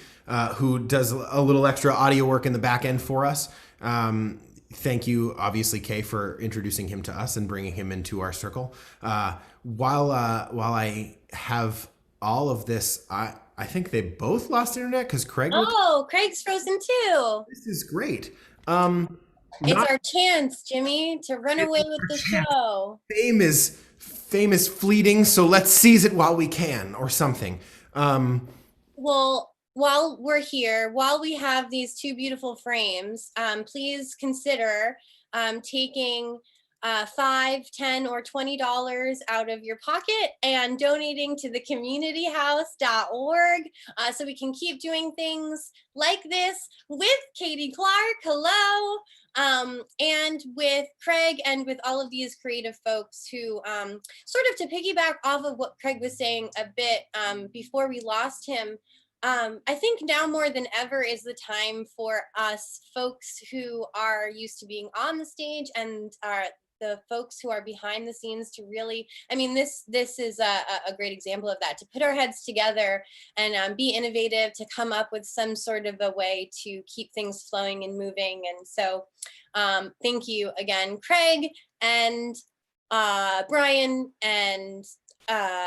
who does a little extra audio work in the back end for us. Thank you, obviously, Kay, for introducing him to us and bringing him into our circle. While I have all of this, I think they both lost internet because Craig. Craig's frozen too. This is great. It's our chance, Jimmy, to run away with the show. Fame is fleeting, so let's seize it while we can, or something. Well, while we're here, while we have these two beautiful frames, please consider taking $5, $10, or $20 out of your pocket and donating to thecommunityhouse.org so we can keep doing things like this with Katie Clark. Hello. And with Craig and with all of these creative folks who sort of, to piggyback off of what Craig was saying a bit before we lost him, I think now more than ever is the time for us folks who are used to being on the stage and are the folks who are behind the scenes to really, I mean, this is a great example of that, to put our heads together and be innovative, to come up with some sort of a way to keep things flowing and moving. And so thank you again, Craig and Brian and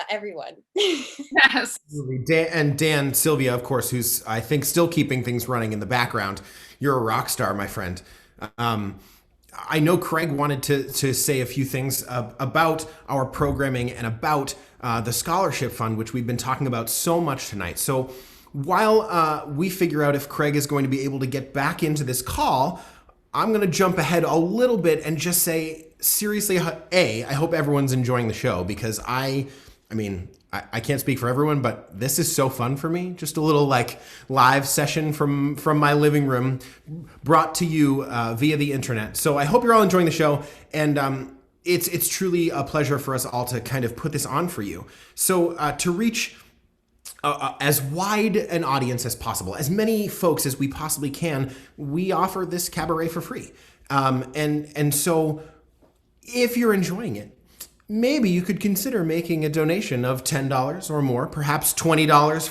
everyone. Yes. Dan Sylvia, of course, who's I think still keeping things running in the background. You're a rock star, my friend. I know Craig wanted to say a few things about our programming and about the scholarship fund, which we've been talking about so much tonight. So while we figure out if Craig is going to be able to get back into this call, I'm going to jump ahead a little bit and just say, seriously, I hope everyone's enjoying the show, because I can't speak for everyone, but this is so fun for me. Just a little like live session from my living room, brought to you via the internet. So I hope you're all enjoying the show, and it's truly a pleasure for us all to kind of put this on for you. So to reach as wide an audience as possible, as many folks as we possibly can, we offer this cabaret for free. And so if you're enjoying it, maybe you could consider making a donation of $10 or more, perhaps $20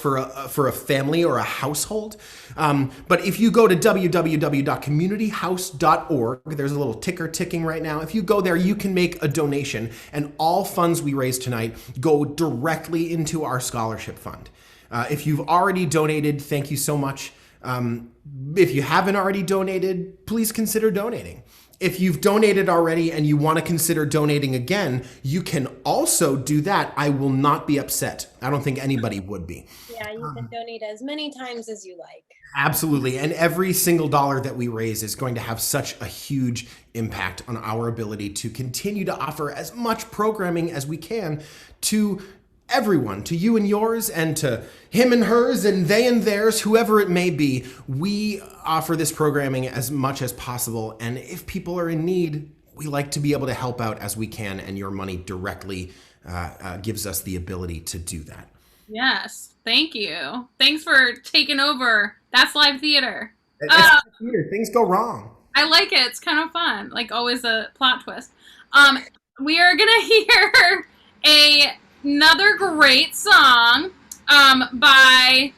for a family or a household. But if you go to www.communityhouse.org, there's a little ticker ticking right now. If you go there, you can make a donation, and all funds we raise tonight go directly into our scholarship fund. If you've already donated, thank you so much. If you haven't already donated, please consider donating. If you've donated already and you want to consider donating again, you can also do that. I will not be upset. I don't think anybody would be. Yeah, you can donate as many times as you like. Absolutely. And every single dollar that we raise is going to have such a huge impact on our ability to continue to offer as much programming as we can to everyone, to you and yours, and to him and hers, and they and theirs, whoever it may be. We offer this programming as much as possible, and if people are in need, we like to be able to help out as we can, and your money directly gives us the ability to do that. Yes, thank you. Thanks for taking over. That's live theater. Things go wrong. I like it. It's kind of fun. Like always, a plot twist. We are gonna hear another great song by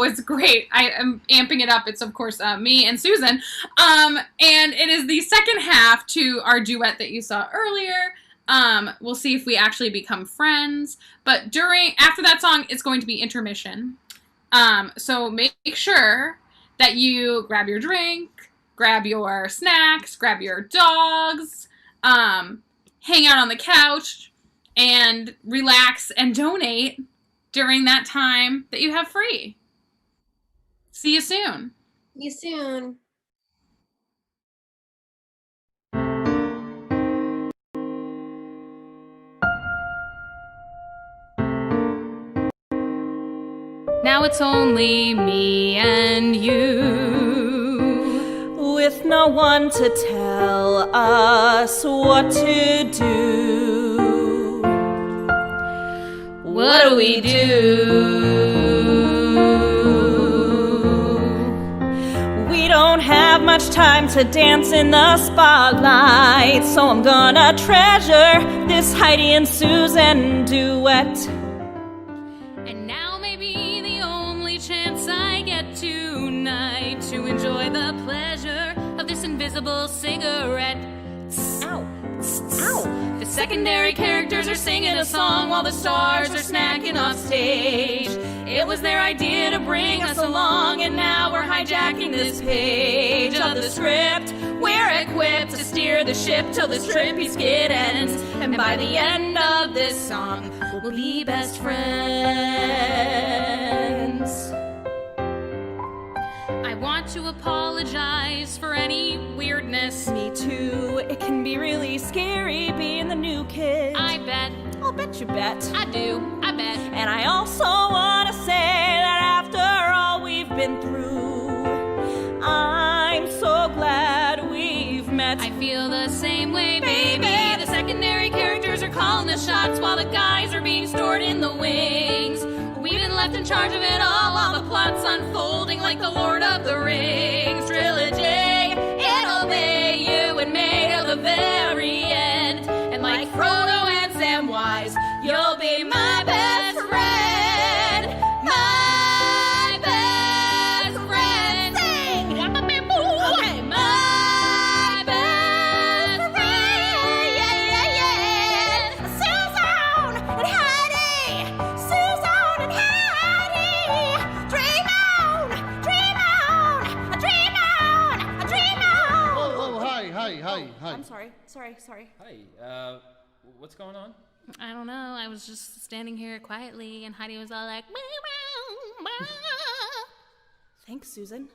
it's great. I am amping it up. It's of course me and Susan, and it is the second half to our duet that you saw earlier. We'll see if we actually become friends, but after that song it's going to be intermission, so make sure that you grab your drink, grab your snacks, grab your dogs, hang out on the couch and relax and donate during that time that you have free. See you soon. See you soon. Now it's only me and you, with no one to tell us what to do. What do we do? We don't have much time to dance in the spotlight, so I'm gonna treasure this Heidi and Susan duet. And now may be the only chance I get tonight to enjoy the pleasure of this invisible cigarette. Ow. Ow. The secondary characters are singing a song while the stars are snacking off stage. It was their idea to bring us along, and now we're hijacking this page of the script. We're equipped to steer the ship till this trippy skid ends, and by the end of this song, we'll be best friends. I want to apologize for any weirdness. Me too. It can be really scary being the new kid. I bet. I'll bet you bet. I do. I bet. And I also want to say that after all we've been through, I'm so glad we've met. I feel the same way, baby. The secondary characters are calling the shots while the guys are being stored in the wings. We've been left in in charge of it all while the plot's unfolding like the Lord of the Rings trilogy. It'll be you and me till the very end. And like Frodo and Samwise, you'll be my best friend. My best friend. Sing! Okay, my best friend. Yeah. Susan and Heidi. Susan and Heidi. Dream on, dream on, dream on, dream on. Oh, hi. I'm sorry. Hi, what's going on? I don't know. I was just standing here quietly, and Heidi was all like, meow, meow. Thanks, Susan.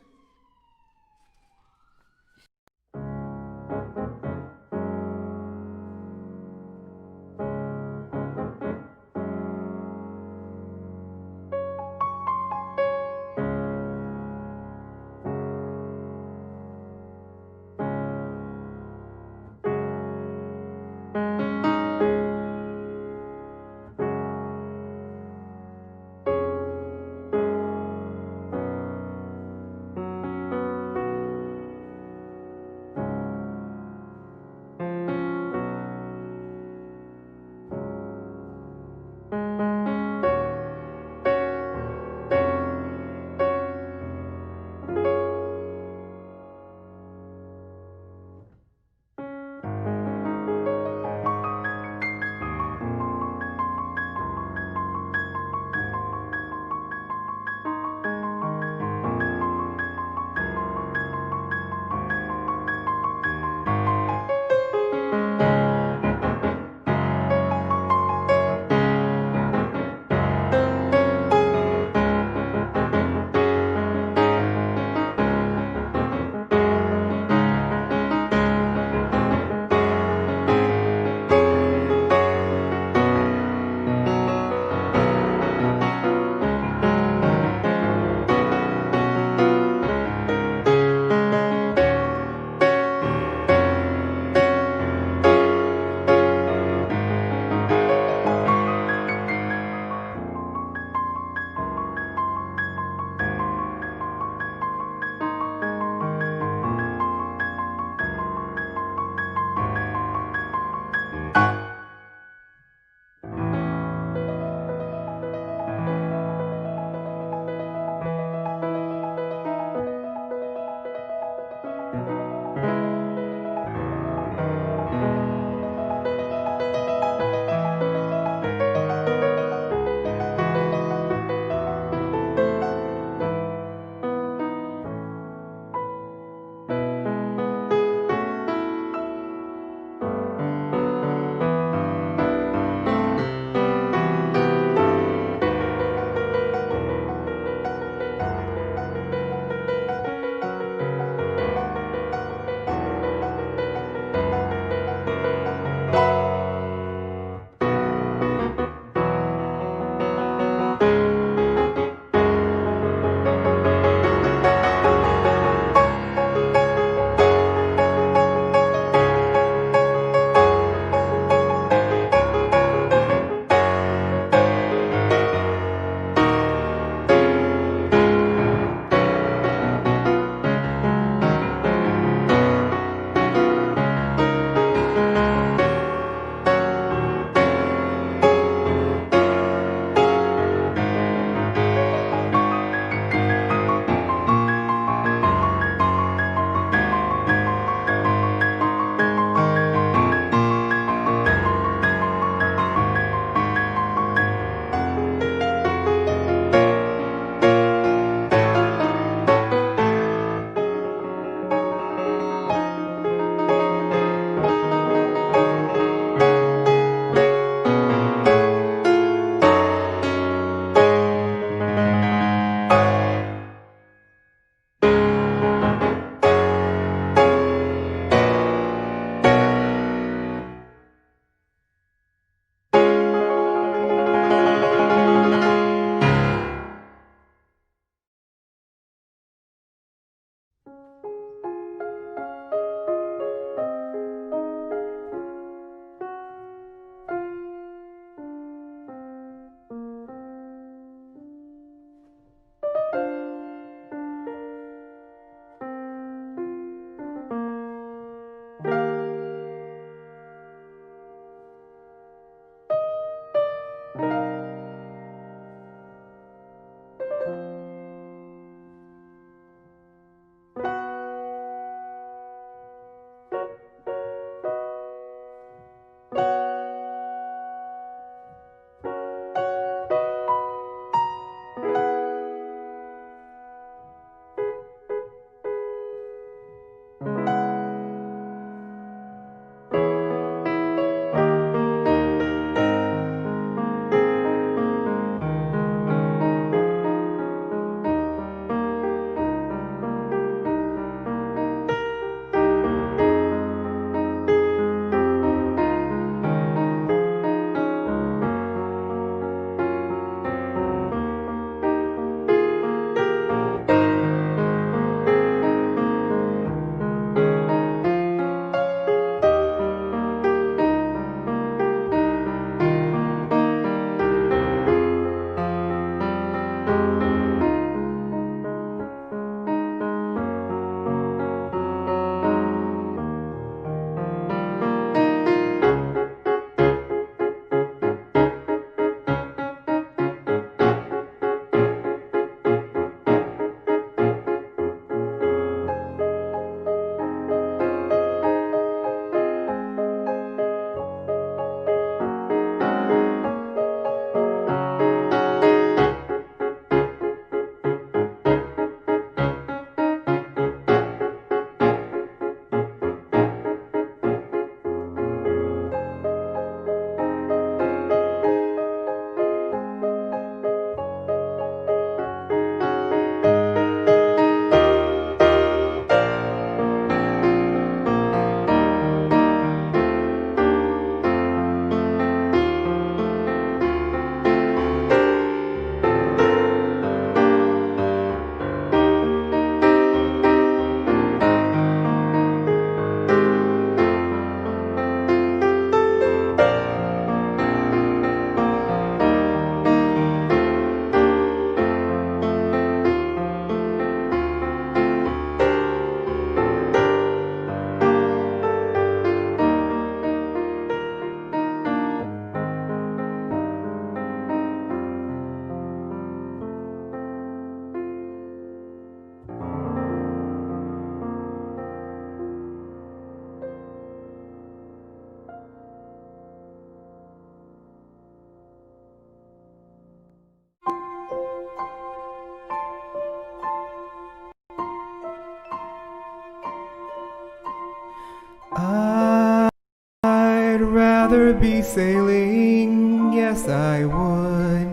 rather be sailing, yes I would,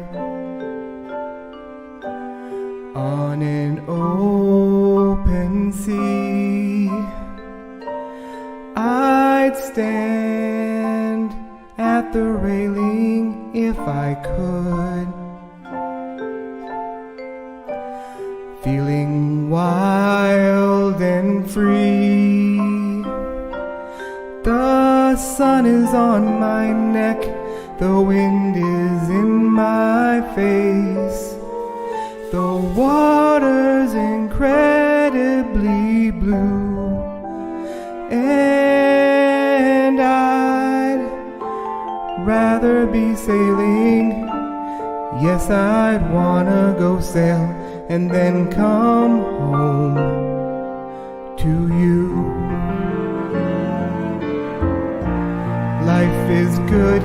on an open sea. I'd stand at the railing if I could, feeling wild and free. The sun is on my neck, the wind is in my face, the water's incredibly blue, and I'd rather be sailing. Yes, I'd wanna go sail and then come home to you. Life is good,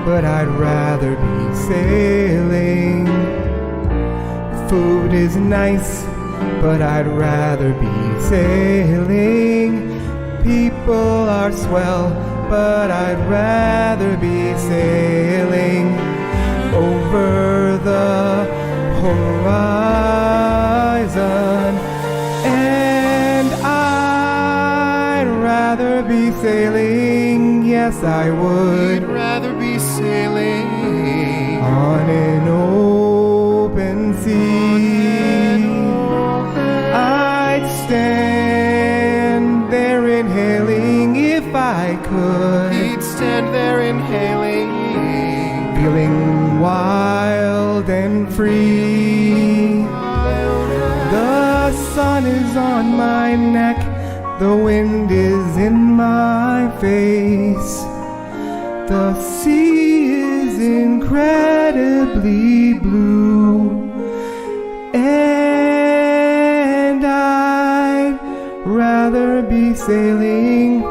but I'd rather be sailing. Food is nice, but I'd rather be sailing. People are swell, but I'd rather be sailing over the horizon. And I'd rather be sailing, yes I would, rather be sailing on an open sea. I'd stand there inhaling if I could. He'd stand there inhaling, feeling wild and free. The sun is on my neck, the wind is in my face, the sea is incredibly blue, and I'd rather be sailing.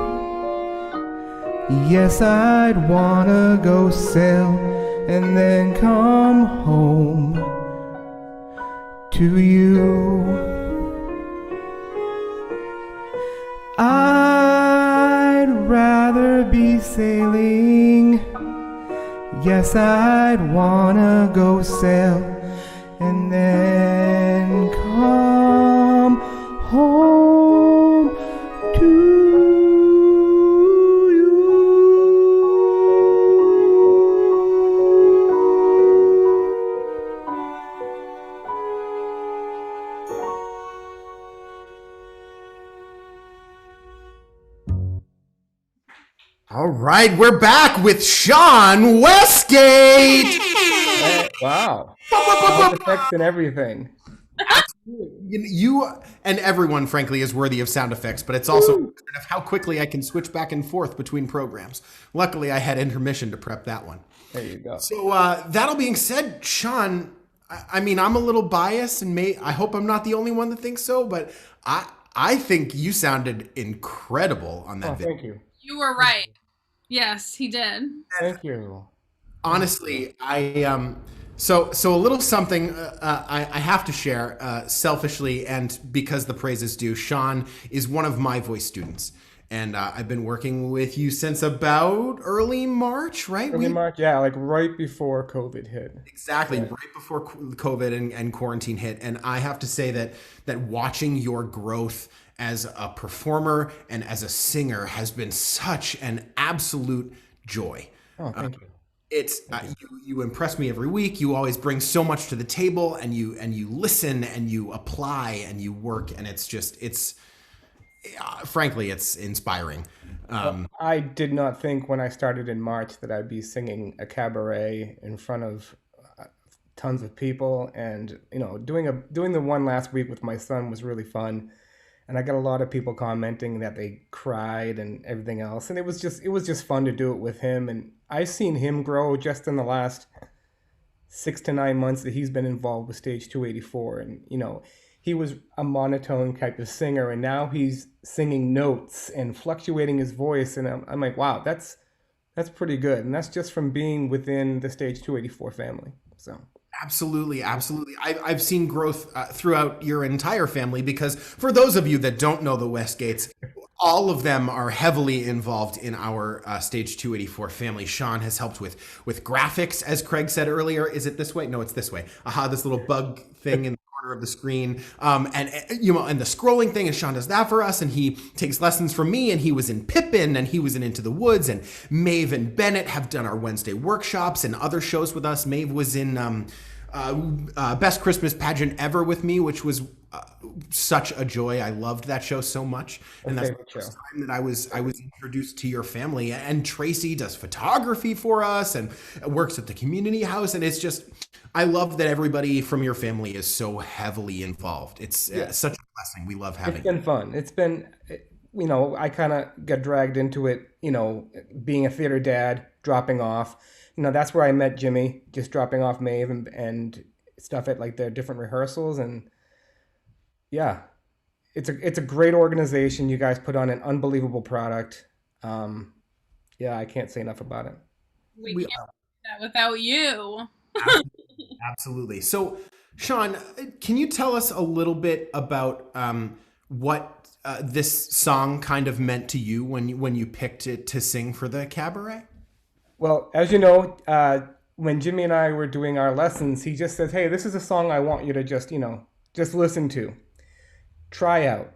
Yes, I'd wanna go sail and then come home to you. I'd rather be sailing. Yes, I'd wanna go sail and then come home to you. All right, we're back with Sean Westgate. Wow. Sound effects and everything. You and everyone, frankly, is worthy of sound effects, but it's also of how quickly I can switch back and forth between programs. Luckily, I had intermission to prep that one. There you go. So that all being said, Sean, I mean, I'm a little biased, and I hope I'm not the only one that thinks so, but I think you sounded incredible on that video. Thank you. You were right. Yes, he did. Thank you. Honestly, so a little something I have to share selfishly, and because the praise is due. Sean is one of my voice students, and I've been working with you since about early March, right? Early March, yeah, like right before COVID hit. Exactly, right before COVID and quarantine hit. And I have to say that watching your growth as a performer and as a singer has been such an absolute joy. Oh, thank you. It's you impress me every week. You always bring so much to the table, and you listen and you apply and you work, and it's frankly it's inspiring. I did not think when I started in March that I'd be singing a cabaret in front of tons of people, and doing the one last week with my son was really fun. And I got a lot of people commenting that they cried and everything else. And it was just fun to do it with him. And I've seen him grow just in the last 6 to 9 months that he's been involved with Stage 284. And, he was a monotone type of singer, and now he's singing notes and fluctuating his voice. And I'm like, wow, that's pretty good. And that's just from being within the Stage 284 family. So. Absolutely. I've seen growth throughout your entire family, because for those of you that don't know the Westgates, all of them are heavily involved in our Stage 284 family. Sean has helped with graphics, as Craig said earlier. Is it this way? No, it's this way. This little bug thing in the corner of the screen, and the scrolling thing. And Sean does that for us, and he takes lessons from me. And he was in Pippin, and he was in Into the Woods, and Maeve and Bennett have done our Wednesday workshops and other shows with us. Maeve was in Best Christmas Pageant Ever with me, which was such a joy. I loved that show so much, and that's the first time that I was introduced to your family. And Tracy does photography for us and works at the community house, and it's just, I love that everybody from your family is so heavily involved. It's such a blessing. We love having. It's been fun. It's been, I kind of got dragged into it. Being a theater dad, dropping off. That's where I met Jimmy, just dropping off Maeve and stuff at like their different rehearsals. And yeah, it's a great organization. You guys put on an unbelievable product. I can't say enough about it. We can't do that without you. Absolutely. So, Sean, can you tell us a little bit about what this song kind of meant to you when you picked it to sing for the cabaret? Well, as you know, when Jimmy and I were doing our lessons, he just says, "Hey, this is a song I want you to just listen to. Try out.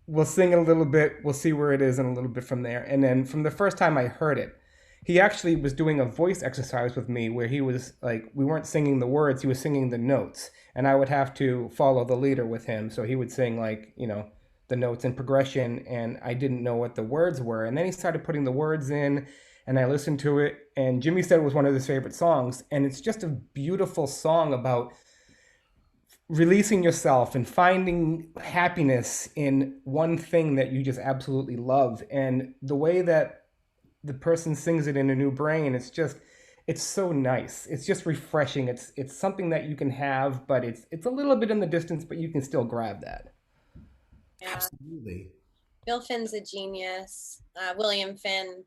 We'll sing it a little bit. We'll see where it is and a little bit from there." And then from the first time I heard it, he actually was doing a voice exercise with me where he was like, we weren't singing the words, he was singing the notes. And I would have to follow the leader with him. So he would sing like, the notes in progression, and I didn't know what the words were. And then he started putting the words in, and I listened to it, and Jimmy said it was one of his favorite songs. And it's just a beautiful song about releasing yourself and finding happiness in one thing that you just absolutely love. And the way that the person sings it in A New Brain, it's so nice. It's just refreshing. It's something that you can have, but it's a little bit in the distance, but you can still grab that. Yeah. Absolutely. Bill Finn's a genius. William Finn,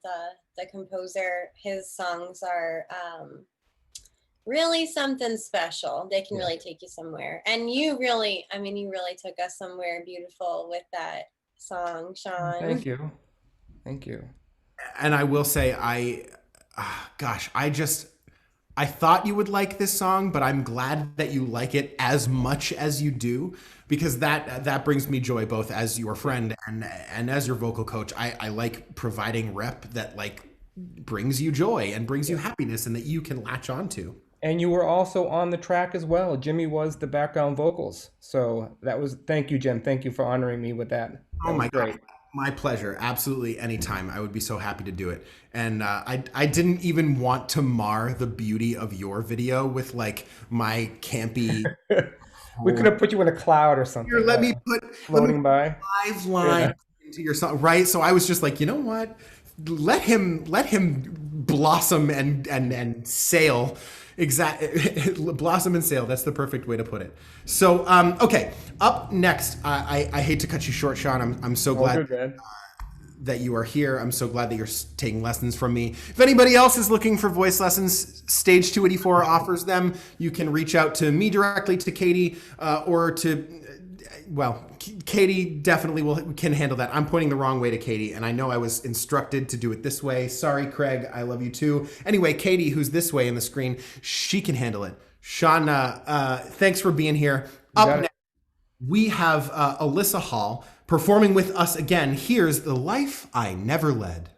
the composer, his songs are really something special. They can really take you somewhere. And you really took us somewhere beautiful with that song, Sean. Thank you. Thank you. And I will say, I thought you would like this song, but I'm glad that you like it as much as you do, because that brings me joy, both as your friend and as your vocal coach. I like providing rep that like brings you joy and brings you happiness and that you can latch onto. And you were also on the track as well. Jimmy was the background vocals. So thank you, Jim. Thank you for honoring me with that. Oh my God. My pleasure. Absolutely. Anytime. I would be so happy to do it. And I didn't even want to mar the beauty of your video with like my campy. We could have put you in a cloud or something. Here, let me put floating by 5 lines into your song. Right. So I was just like, you know what? Let him blossom and sail. Blossom and sail. That's the perfect way to put it. So, okay. Up next, I hate to cut you short, Sean. I'm so glad that you are here. I'm so glad that you're taking lessons from me. If anybody else is looking for voice lessons, Stage 284 offers them. You can reach out to me directly, to Katie, or to, Katie definitely can handle that. I'm pointing the wrong way to Katie, and I know I was instructed to do it this way. Sorry, Craig. I love you too. Anyway, Katie, who's this way in the screen, she can handle it. Sean, thanks for being here. Up next, we have Alyssa Hall performing with us again. Here's The Life I Never Led.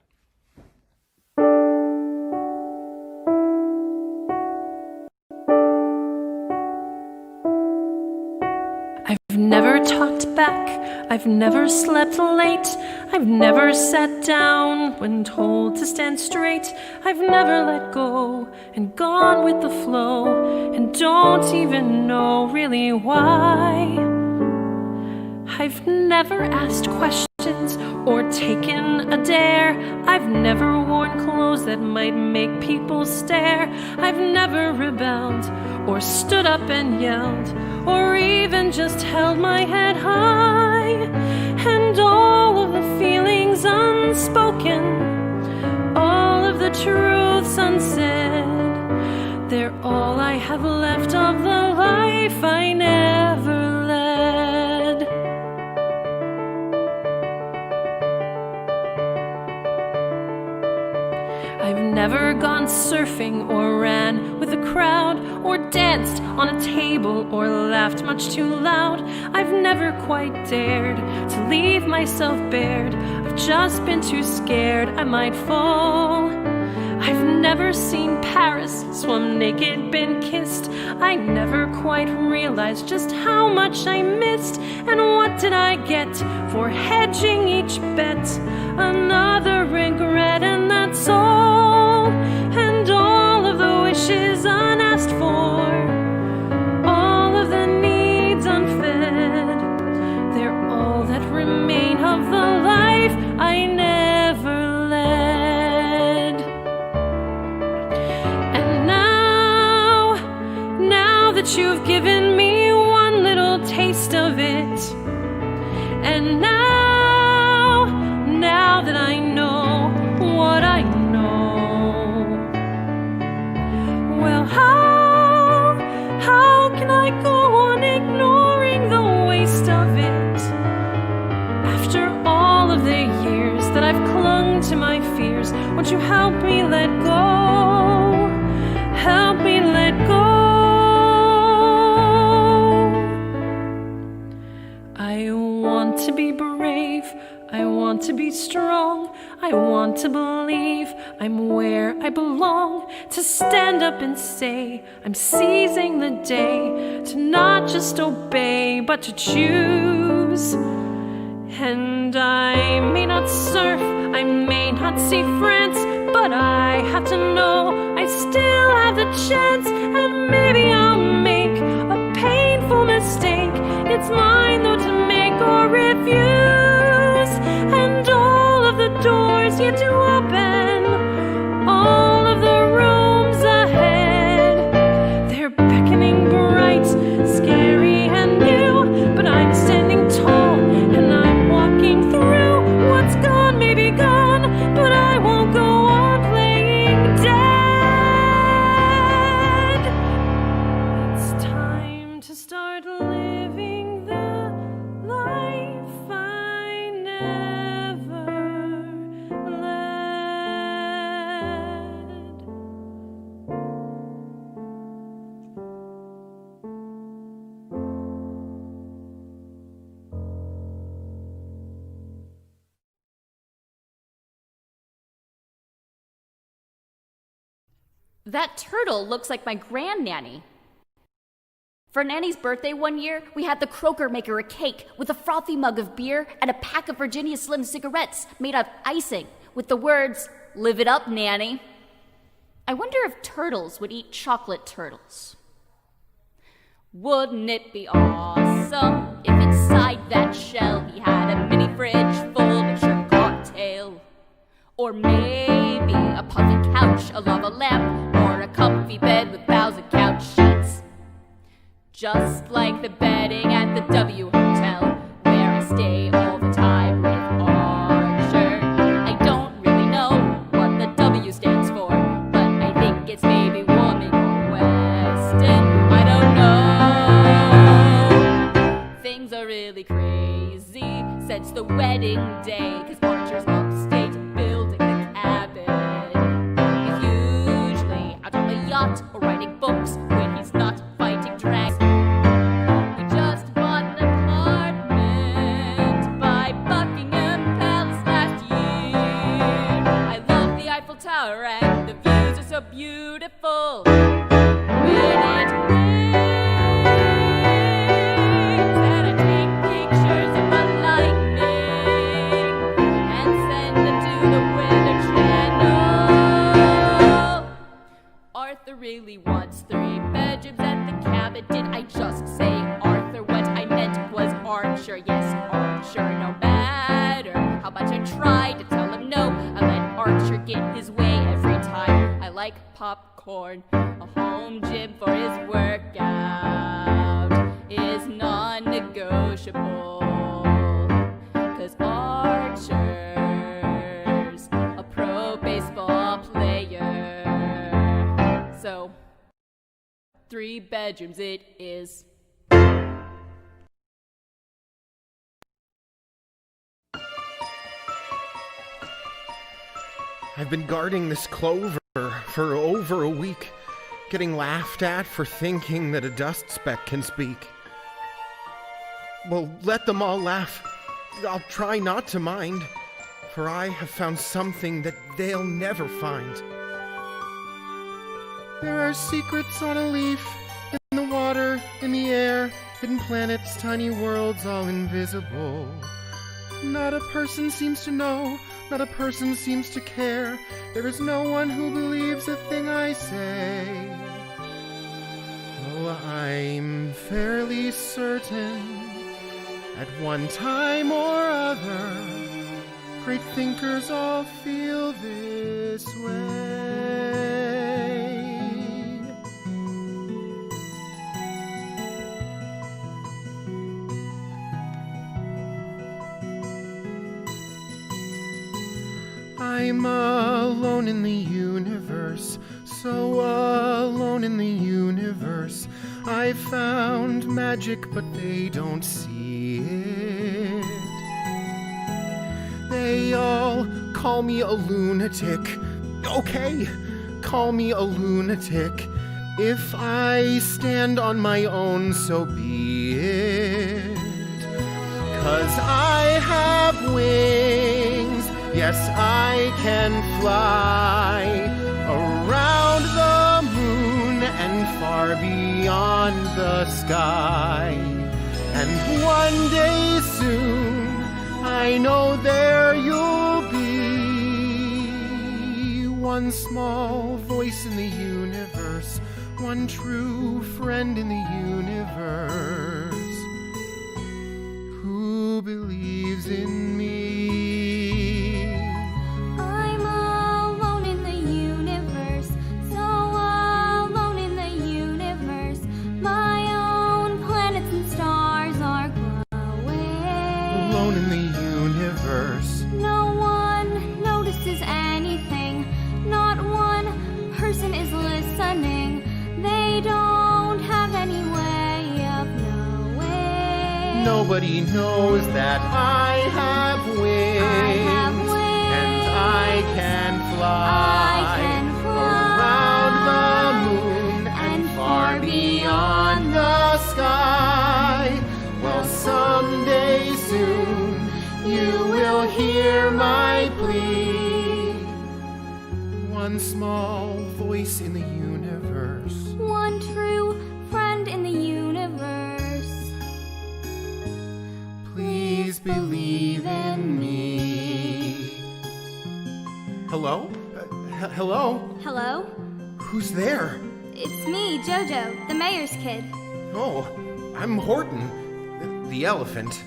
I've never talked back, I've never slept late, I've never sat down when told to stand straight, I've never let go and gone with the flow, and don't even know really why. I've never asked questions or taken a dare, I've never worn clothes that might make people stare, I've never rebelled or stood up and yelled, or even just held my head high. And all of the feelings unspoken, all of the truths unsaid, they're all I have left of the life I never led. never gone surfing or ran with a crowd or danced on a table or laughed much too loud. I've never quite dared to leave myself bared. I've just been too scared I might fall. I've never seen Paris, swum naked, been kissed. I never quite realized just how much I missed. And what did I get for hedging each bet? Another regret, and that's all. And all of the wishes unasked for, all of the needs unfed, they're all that remain of the life I never led. And now that you've given me one little taste of it, and now that I know what I know, well, how can I go on ignoring the waste of it? After all of the years that I've clung to my fears, won't you help me let go? Help me let go. I want to be brave, I want to be strong, I want to believe I'm where I belong, to stand up and say I'm seizing the day, to not just obey but to choose. And I may not surf, I may not see France, but I have to know I still have the chance. And maybe I'll make a painful mistake, it's mine though to make or refuse. And all of the doors yet to open, all of the rooms ahead, they're beckoning bright, scary and new, but I'm standing tall and I'm walking through. What's gone may be gone, but I won't go on playing dead. It's time to start living the life I never led. That turtle looks like my grandnanny. For Nanny's birthday one year, we had the croaker make her a cake with a frothy mug of beer and a pack of Virginia Slim cigarettes made of icing with the words, "Live it up, Nanny." I wonder if turtles would eat chocolate turtles. Wouldn't it be awesome if inside that shell he had a mini fridge full of your cocktail? Or maybe a puffy couch, a lava lamp, or a comfy bed with 1,000 couch sheets. Just like the bedding at the W Hotel, where I stay all the time with Archer. I don't really know what the W stands for, but I think it's maybe warming or Weston. I don't know. Things are really crazy since the wedding day, 'cause Archer's upstate building the cabin. He's usually out on the yacht or writing books when he's not fighting dragons. We just bought an apartment by Buckingham Palace last year. I love the Eiffel Tower and the views are so beautiful. When it rains and I take pictures of the lightning and send them to the Weather Channel. Arthur really wants 3 bedrooms at the cabin. Did I just say Arthur? What I meant was Archer. Yes, Archer. No matter how much I tried to tell him no, I let Archer get his way every time. I like popcorn. A home gym for his workout is non-negotiable. 'Cause Archer's a pro baseball player. So 3 bedrooms it is. I've been guarding this clover for over a week, getting laughed at for thinking that a dust speck can speak. Well, let them all laugh. I'll try not to mind, for I have found something that they'll never find. There are secrets on a leaf, in the water, in the air, hidden planets, tiny worlds, all invisible. Not a person seems to know, not a person seems to care. There is no one who believes a thing I say. Oh, I'm fairly certain, at one time or other, great thinkers all feel this way. I'm alone in the universe, so alone in the universe. I found magic, but they don't see it. They all call me a lunatic. Okay, call me a lunatic. If I stand on my own, so be it. 'Cause I have wings, yes, I can fly around the moon and far beyond the sky. And one day soon, I know there you'll be. One small voice in the universe, one true friend in the universe, who believes in me. I'm alone in the universe, so alone in the universe. My own planets and stars are glowing. Alone in the universe. No one notices anything. Not one person is listening. They don't have any way of knowing. Nobody knows that I have wings, and I can fly, around the moon and far beyond the sky. Well, someday soon you will hear my plea. One small voice in the universe, one true friend in the universe. please believe in me. Hello? Hello? Hello? Who's there? It's me, Jojo, the mayor's kid. Oh, I'm Horton, the elephant.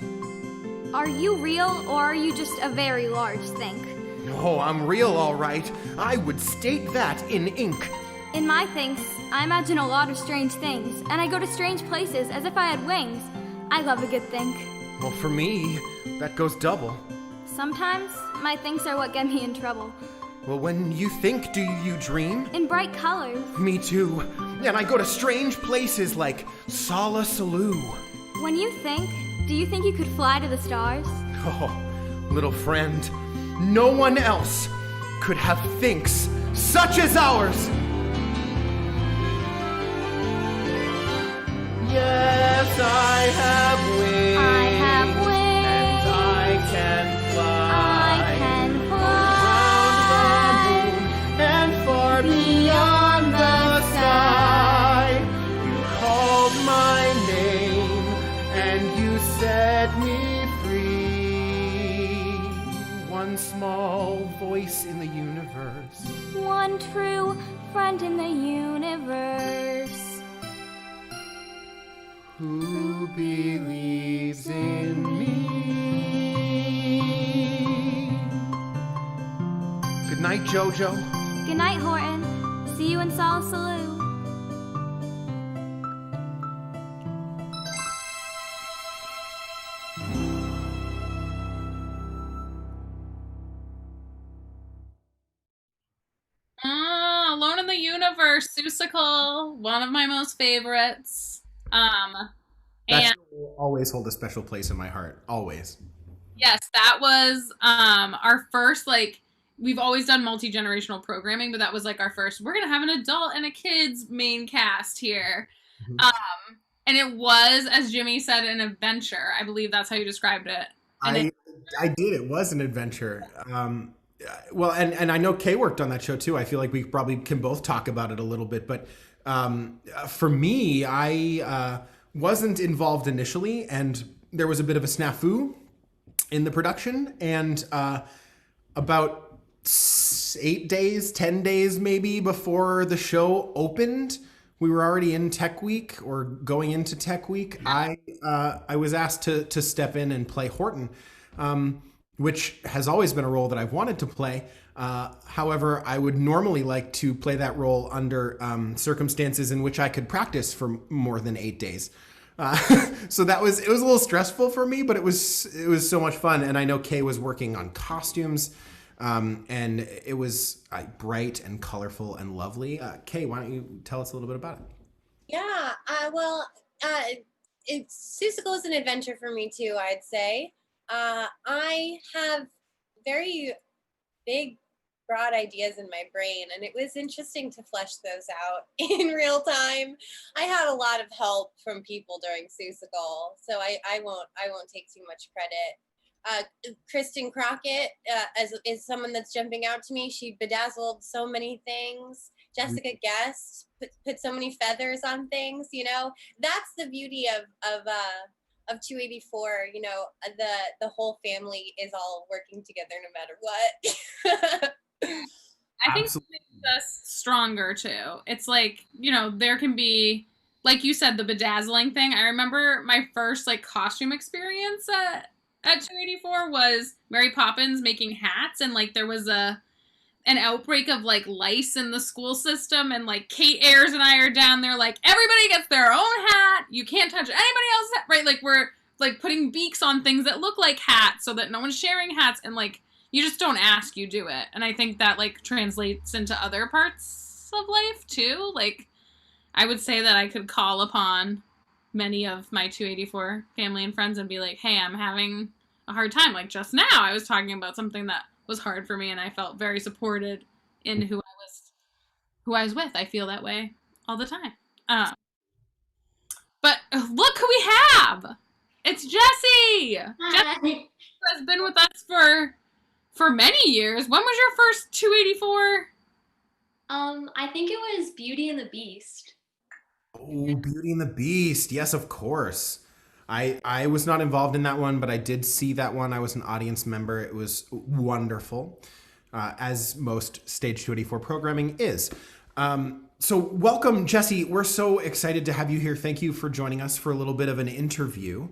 Are you real, or are you just a very large thing? Oh, I'm real, all right. I would state that in ink. In my thinks, I imagine a lot of strange things, and I go to strange places as if I had wings. I love a good think. Well, for me, that goes double. Sometimes, my thinks are what get me in trouble. Well, when you think, do you dream? In bright colors. Me too. And I go to strange places like Sala Saloo. When you think, do you think you could fly to the stars? Oh, little friend, no one else could have thinks such as ours. Yes, I have wings. I have wings. And I can fly. I can fly. Around the moon and far beyond the sky. You called my name and you set me free. One small voice in the universe. One true friend in the universe. Who believes in me? Good night, Jojo. Good night, Horton. See you in Sala Saloo. Alone in the Universe, Seussical, one of my most favorites. That And will always hold a special place in my heart. Always. yes, that was our first like we've always done multi-generational programming, but that was like our first, we're going to have an adult and a kids main cast here. And it was, as Jimmy said, an adventure. I believe that's how you described it. And I did. It was an adventure. Well, and I know Kay worked on that show too. I feel like we probably can both talk about it a little bit. But for me, I wasn't involved initially, and there was a bit of a snafu in the production. And about 8 days, 10 days maybe before the show opened, we were already in Tech Week or going into Tech Week. I was asked to step in and play Horton, which has always been a role that I've wanted to play. However, I would normally like to play that role under circumstances in which I could practice for more than 8 days. So it was a little stressful for me, but it was so much fun. And I know Kay was working on costumes. And it was bright and colorful and lovely. Kay, why don't you tell us a little bit about it? Yeah, Seussical is an adventure for me too, I'd say. I have very big, broad ideas in my brain, and it was interesting to flesh those out in real time. I had a lot of help from people during Seussical, so I won't take too much credit. Kristen Crockett is someone that's jumping out to me. She bedazzled so many things. Jessica Guest put so many feathers on things. You know, that's the beauty of 284. You know, the whole family is all working together no matter what. I think it makes us stronger too. It's like, you know, there can be, like you said, the bedazzling thing. I remember my first like costume experience at 284 was Mary Poppins making hats, and like there was an outbreak of like lice in the school system, and like Kate Ayers and I are down there like, everybody gets their own hat, you can't touch anybody else's hat, right? Like we're like putting beaks on things that look like hats so that no one's sharing hats, and like you just don't ask, you do it. And I think that like translates into other parts of life too. Like I would say that I could call upon many of my 284 family and friends and be like, hey, I'm having a hard time. Like just now I was talking about something that was hard for me, and I felt very supported in who I was with. I feel that way all the time. But look who we have. It's Jessie. Jessie has been with us for many years. When was your first 284? I think it was Beauty and the Beast. Oh, Beauty and the Beast. Yes, of course. I was not involved in that one, but I did see that one. I was an audience member. It was wonderful, as most Stage 284 programming is. So welcome, Jessie. We're so excited to have you here. Thank you for joining us for a little bit of an interview.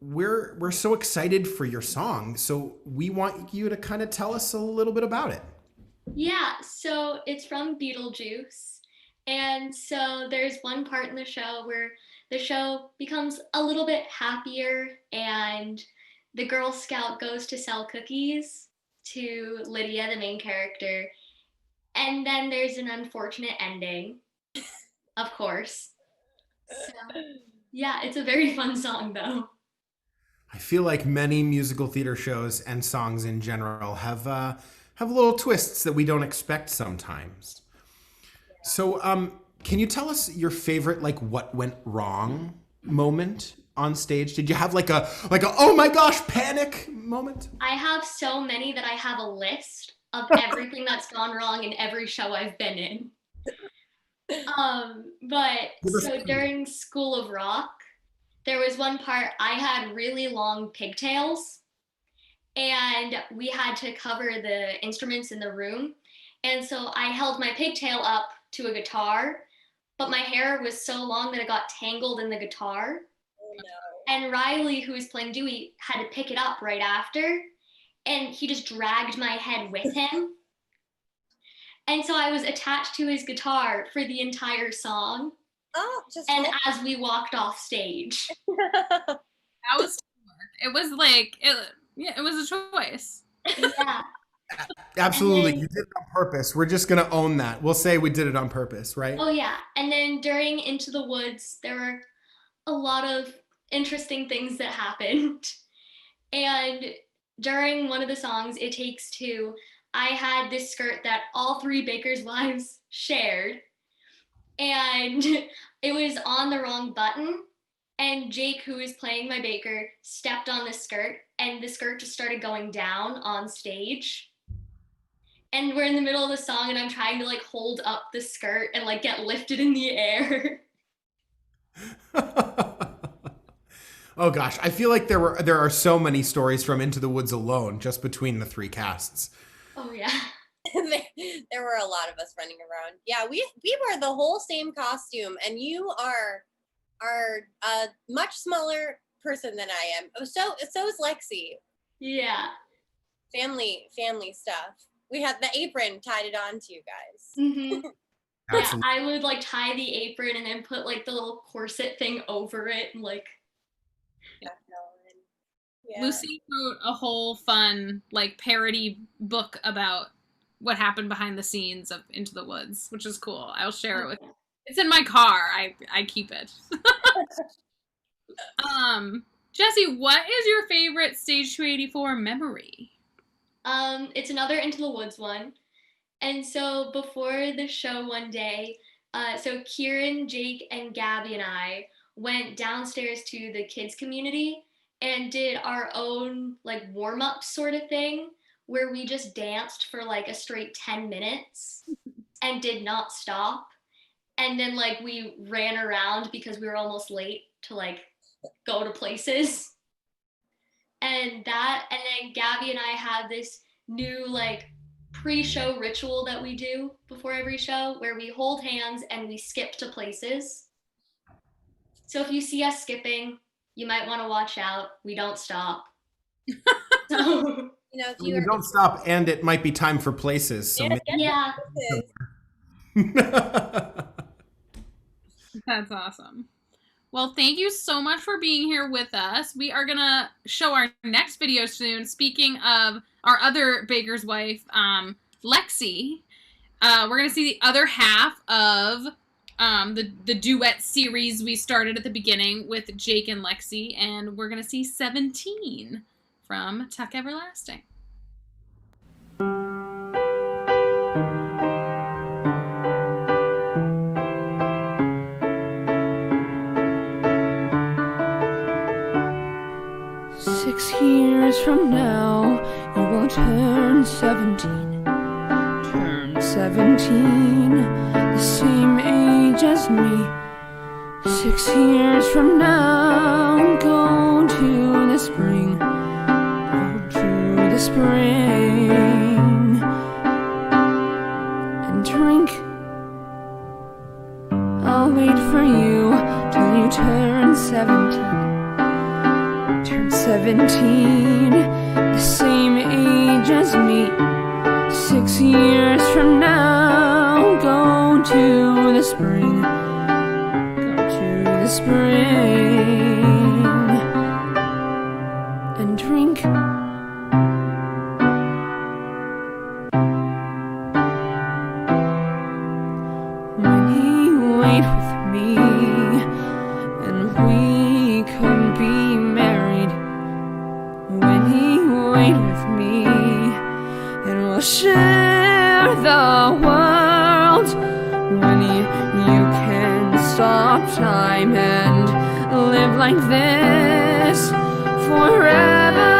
We're so excited for your song, so we want you to kind of tell us a little bit about it. Yeah, so it's from Beetlejuice. And so there's one part in the show where the show becomes a little bit happier, and the Girl Scout goes to sell cookies to Lydia, the main character. And then there's an unfortunate ending, of course. So, yeah, it's a very fun song, though. I feel like many musical theater shows and songs in general have little twists that we don't expect sometimes. So, can you tell us your favorite, like, what went wrong moment on stage? Did you have like a oh my gosh, panic moment? I have so many that I have a list of everything that's gone wrong in every show I've been in. But so during School of Rock, there was one part I had really long pigtails, and we had to cover the instruments in the room. And so I held my pigtail up to a guitar, but my hair was so long that it got tangled in the guitar. Oh, no. And Riley, who was playing Dewey, had to pick it up right after, and he just dragged my head with him. And so I was attached to his guitar for the entire song. Oh, as we walked off stage. That was teamwork. It was like it was a choice. Yeah. Absolutely. You did it on purpose. We're just going to own that. We'll say we did it on purpose, right? Oh, yeah. And then during Into the Woods, there were a lot of interesting things that happened. And during one of the songs, It Takes Two, I had this skirt that all 3 bakers' wives shared, and it was on the wrong button. And Jake, who is playing my baker, stepped on the skirt, and the skirt just started going down on stage. And we're in the middle of the song, and I'm trying to like hold up the skirt and like get lifted in the air. Oh gosh, I feel like there are so many stories from Into the Woods alone, just between the 3 casts. Oh yeah. There were a lot of us running around. Yeah, we wore the whole same costume, and you are a much smaller person than I am. So is Lexi. Yeah. Family stuff. We had the apron, tied it on to you guys. Mm-hmm. Yeah, I would like tie the apron and then put like the little corset thing over it and like. Yeah. Lucy wrote a whole fun like parody book about what happened behind the scenes of Into the Woods, which is cool. I'll share it with you. It's in my car. I keep it. Jessie, what is your favorite Stage 284 memory? It's another Into the Woods one. And so before the show one day, so Kieran, Jake, and Gabby and I went downstairs to the kids community and did our own like warm-up sort of thing where we just danced for like a straight 10 minutes and did not stop. And then like we ran around because we were almost late to like go to places. And then Gabby and I have this new like pre-show ritual that we do before every show where we hold hands and we skip to places. So if you see us skipping, you might want to watch out. We don't stop. So, if you don't stop, and it might be time for places. So yeah. That's awesome. Well, thank you so much for being here with us. We are going to show our next video soon. Speaking of our other baker's wife, Lexi, we're going to see the other half of the duet series we started at the beginning with Jake and Lexi, and we're going to see 17 from Tuck Everlasting. Years from now, you will turn 17. Turn 17, the same age as me. 6 years from now, go to the spring. Go to the spring and drink. I'll wait for you till you turn 17. 17, the same age as me. 6 years from now, go to the spring. Go to the spring and drink. When you wait with me, and we could be married. When you wait with me, and we'll share the world. When you can stop time and live like this forever.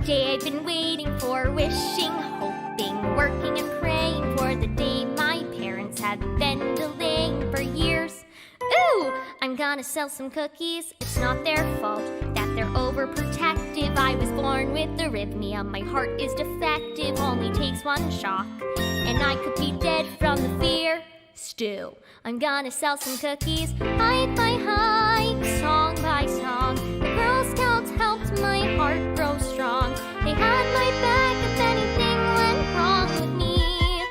Day I've been waiting for, wishing, hoping, working and praying for the day my parents have been delaying for years. Ooh, I'm gonna sell some cookies. It's not their fault that they're overprotective. I was born with arrhythmia, my heart is defective. Only takes one shock, and I could be dead from the fear. Still, I'm gonna sell some cookies, hike by hike, song by song. The Girl Scouts helped my heart grow strong. They had my back if anything went wrong with me.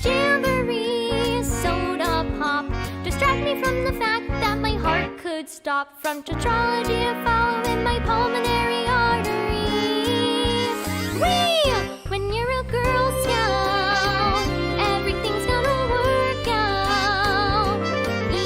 Jamboree, soda pop, just stop from tetralogy of following my pulmonary arteries. Whee! When you're a Girl Scout, everything's gonna work out.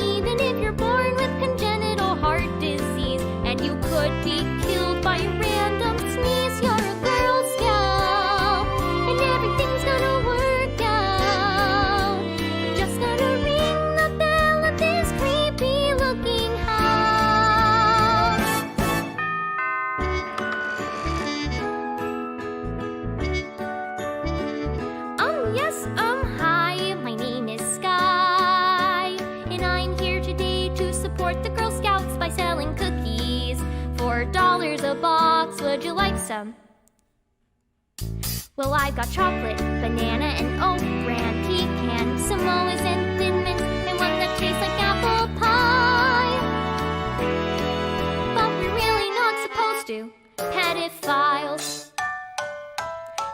Even if you're born with congenital heart disease and you could be killed by a random sneeze, you're a Girl Scout, and everything's gonna work out. You just gotta ring the bell at this creepy looking house. Yes, hi, my name is Sky, and I'm here today to support the Girl Scouts by selling cookies. $4 a box, would you like some? Well, I've got chocolate, banana, and oat bran, pecan, Samoas, and Thin Mints, and one that tastes like apple pie. But we're really not supposed to pedophile.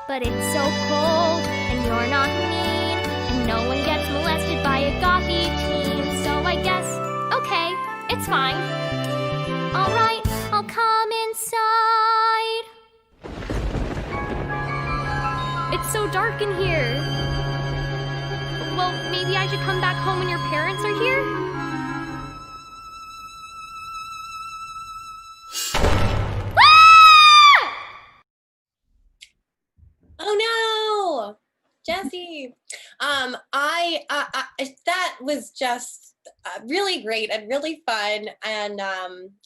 But it's so cold, and you're not mean, and no one gets molested by a gothy teen. So I guess, okay, it's fine. Alright, I'll come inside. It's so dark in here. Well, maybe I should come back home when your parents are here? Oh no, Jesse. That was just really great and really fun, and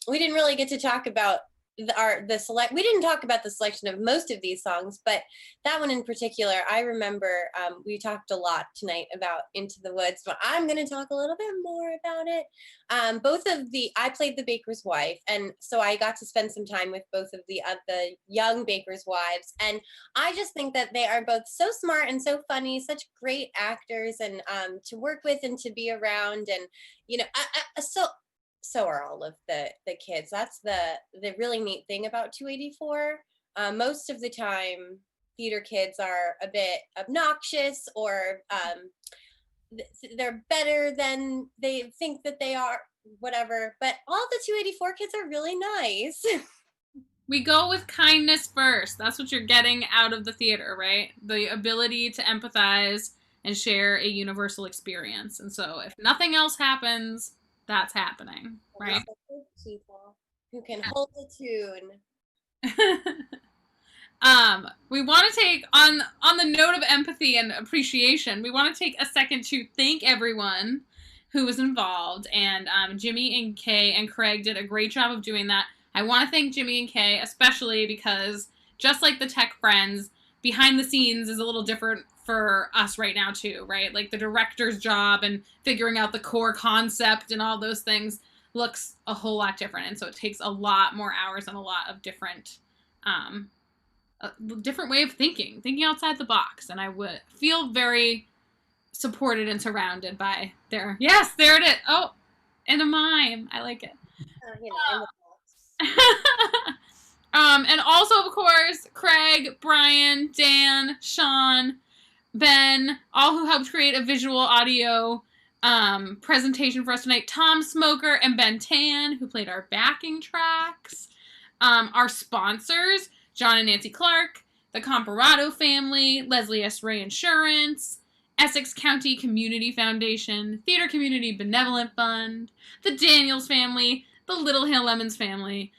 we didn't really get to talk about we didn't talk about the selection of most of these songs, but that one in particular, I remember we talked a lot tonight about Into the Woods, but I'm going to talk a little bit more about it. I played the baker's wife, and so I got to spend some time with both of the young baker's wives, and I just think that they are both so smart and so funny, such great actors, and to work with and to be around, and so are all of the kids. That's the really neat thing about 284. Most of the time, theater kids are a bit obnoxious, or they're better than they think that they are, whatever. But all the 284 kids are really nice. We go with kindness first. That's what you're getting out of the theater, right? The ability to empathize and share a universal experience. And so if nothing else happens, that's happening, right? People who can hold a tune. We want to take on the note of empathy and appreciation. We want to take a second to thank everyone who was involved, and Jimmy and Kay and Craig did a great job of doing that. I want to thank Jimmy and Kay especially because just like the tech friends, behind the scenes is a little different for us right now too, right? Like the director's job and figuring out the core concept and all those things looks a whole lot different, and so it takes a lot more hours and a lot of different way of thinking outside the box, and I would feel very supported and surrounded by yes, there it is. Oh, and a mime. I like it. And also, of course, Craig, Brian, Dan, Sean, Ben, all who helped create a visual audio presentation for us tonight. Tom Smoker and Ben Tan, who played our backing tracks. Our sponsors, John and Nancy Clark, the Comparado family, Leslie S. Ray Insurance, Essex County Community Foundation, Theater Community Benevolent Fund, the Daniels family, the Little Hill Lemons family,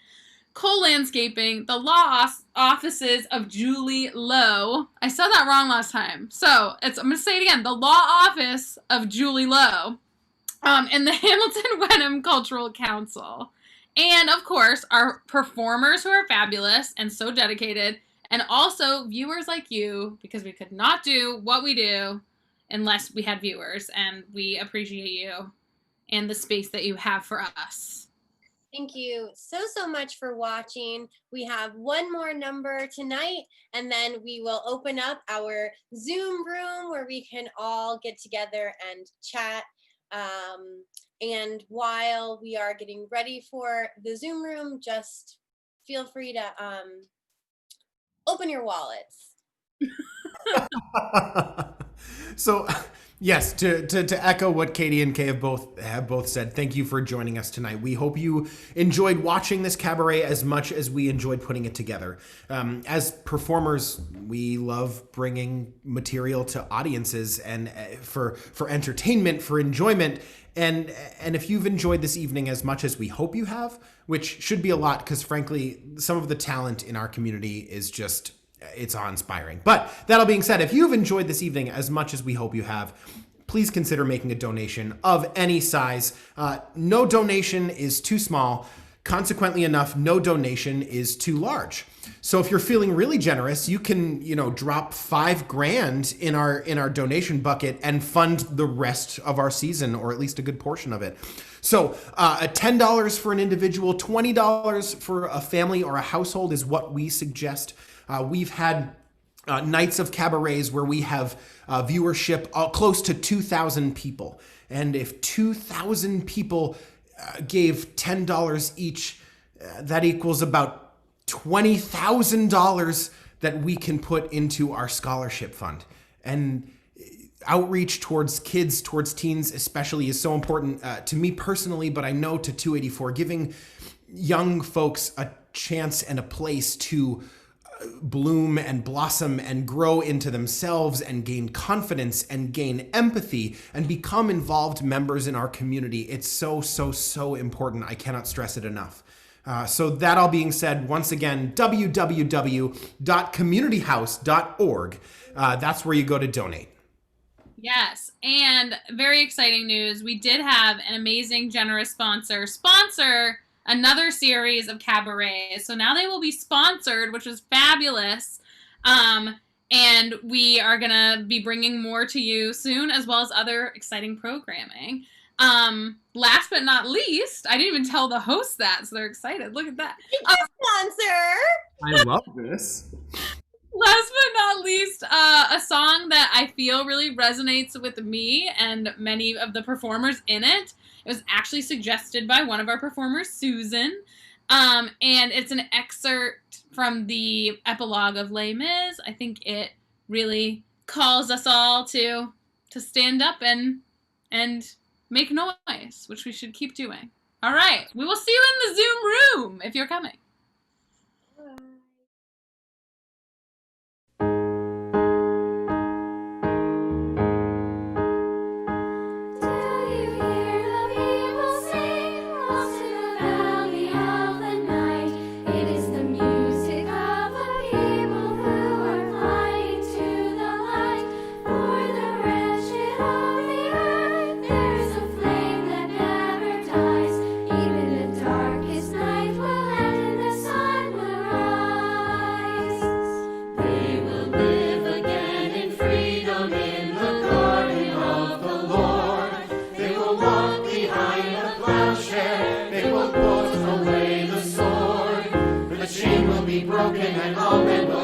Cole Landscaping, the law offices of Julie Lowe. I said that wrong last time. So I'm going to say it again. The law office of Julie Lowe, and the Hamilton Wenham Cultural Council. And, of course, our performers who are fabulous and so dedicated, and also viewers like you, because we could not do what we do unless we had viewers, and we appreciate you and the space that you have for us. Thank you so much for watching. We have one more number tonight, and then we will open up our Zoom room where we can all get together and chat. And while we are getting ready for the Zoom room, just feel free to open your wallets. So, yes, to echo what Katie and Kay have both said, thank you for joining us tonight. We hope you enjoyed watching this cabaret as much as we enjoyed putting it together. As performers, we love bringing material to audiences and for entertainment, for enjoyment. And if you've enjoyed this evening as much as we hope you have, which should be a lot, because frankly, some of the talent in our community is just, it's awe-inspiring. But that all being said, if you've enjoyed this evening as much as we hope you have, please consider making a donation of any size. No donation is too small. Consequently enough, no donation is too large. So if you're feeling really generous, you can, drop $5,000 in our donation bucket and fund the rest of our season, or at least a good portion of it. So $10 for an individual, $20 for a family or a household is what we suggest. We've had nights of cabarets where we have viewership close to 2,000 people. And if 2,000 people gave $10 each, that equals about $20,000 that we can put into our scholarship fund. And outreach towards kids, towards teens especially, is so important to me personally, but I know to 284, giving young folks a chance and a place to bloom and blossom and grow into themselves and gain confidence and gain empathy and become involved members in our community. It's so, so, so important. I cannot stress it enough. So that all being said, once again, www.communityhouse.org. That's where you go to donate. Yes, and very exciting news. We did have an amazing, generous sponsor another series of cabarets. So now they will be sponsored, which is fabulous. And we are going to be bringing more to you soon, as well as other exciting programming. Last but not least, I didn't even tell the hosts that, so they're excited. Look at that. Sponsor! I love this. Last but not least, a song that I feel really resonates with me and many of the performers in it. It was actually suggested by one of our performers, Susan. And it's an excerpt from the epilogue of Les Mis. I think it really calls us all to stand up and make noise, which we should keep doing. All right. We will see you in the Zoom room if you're coming. Broken and all men will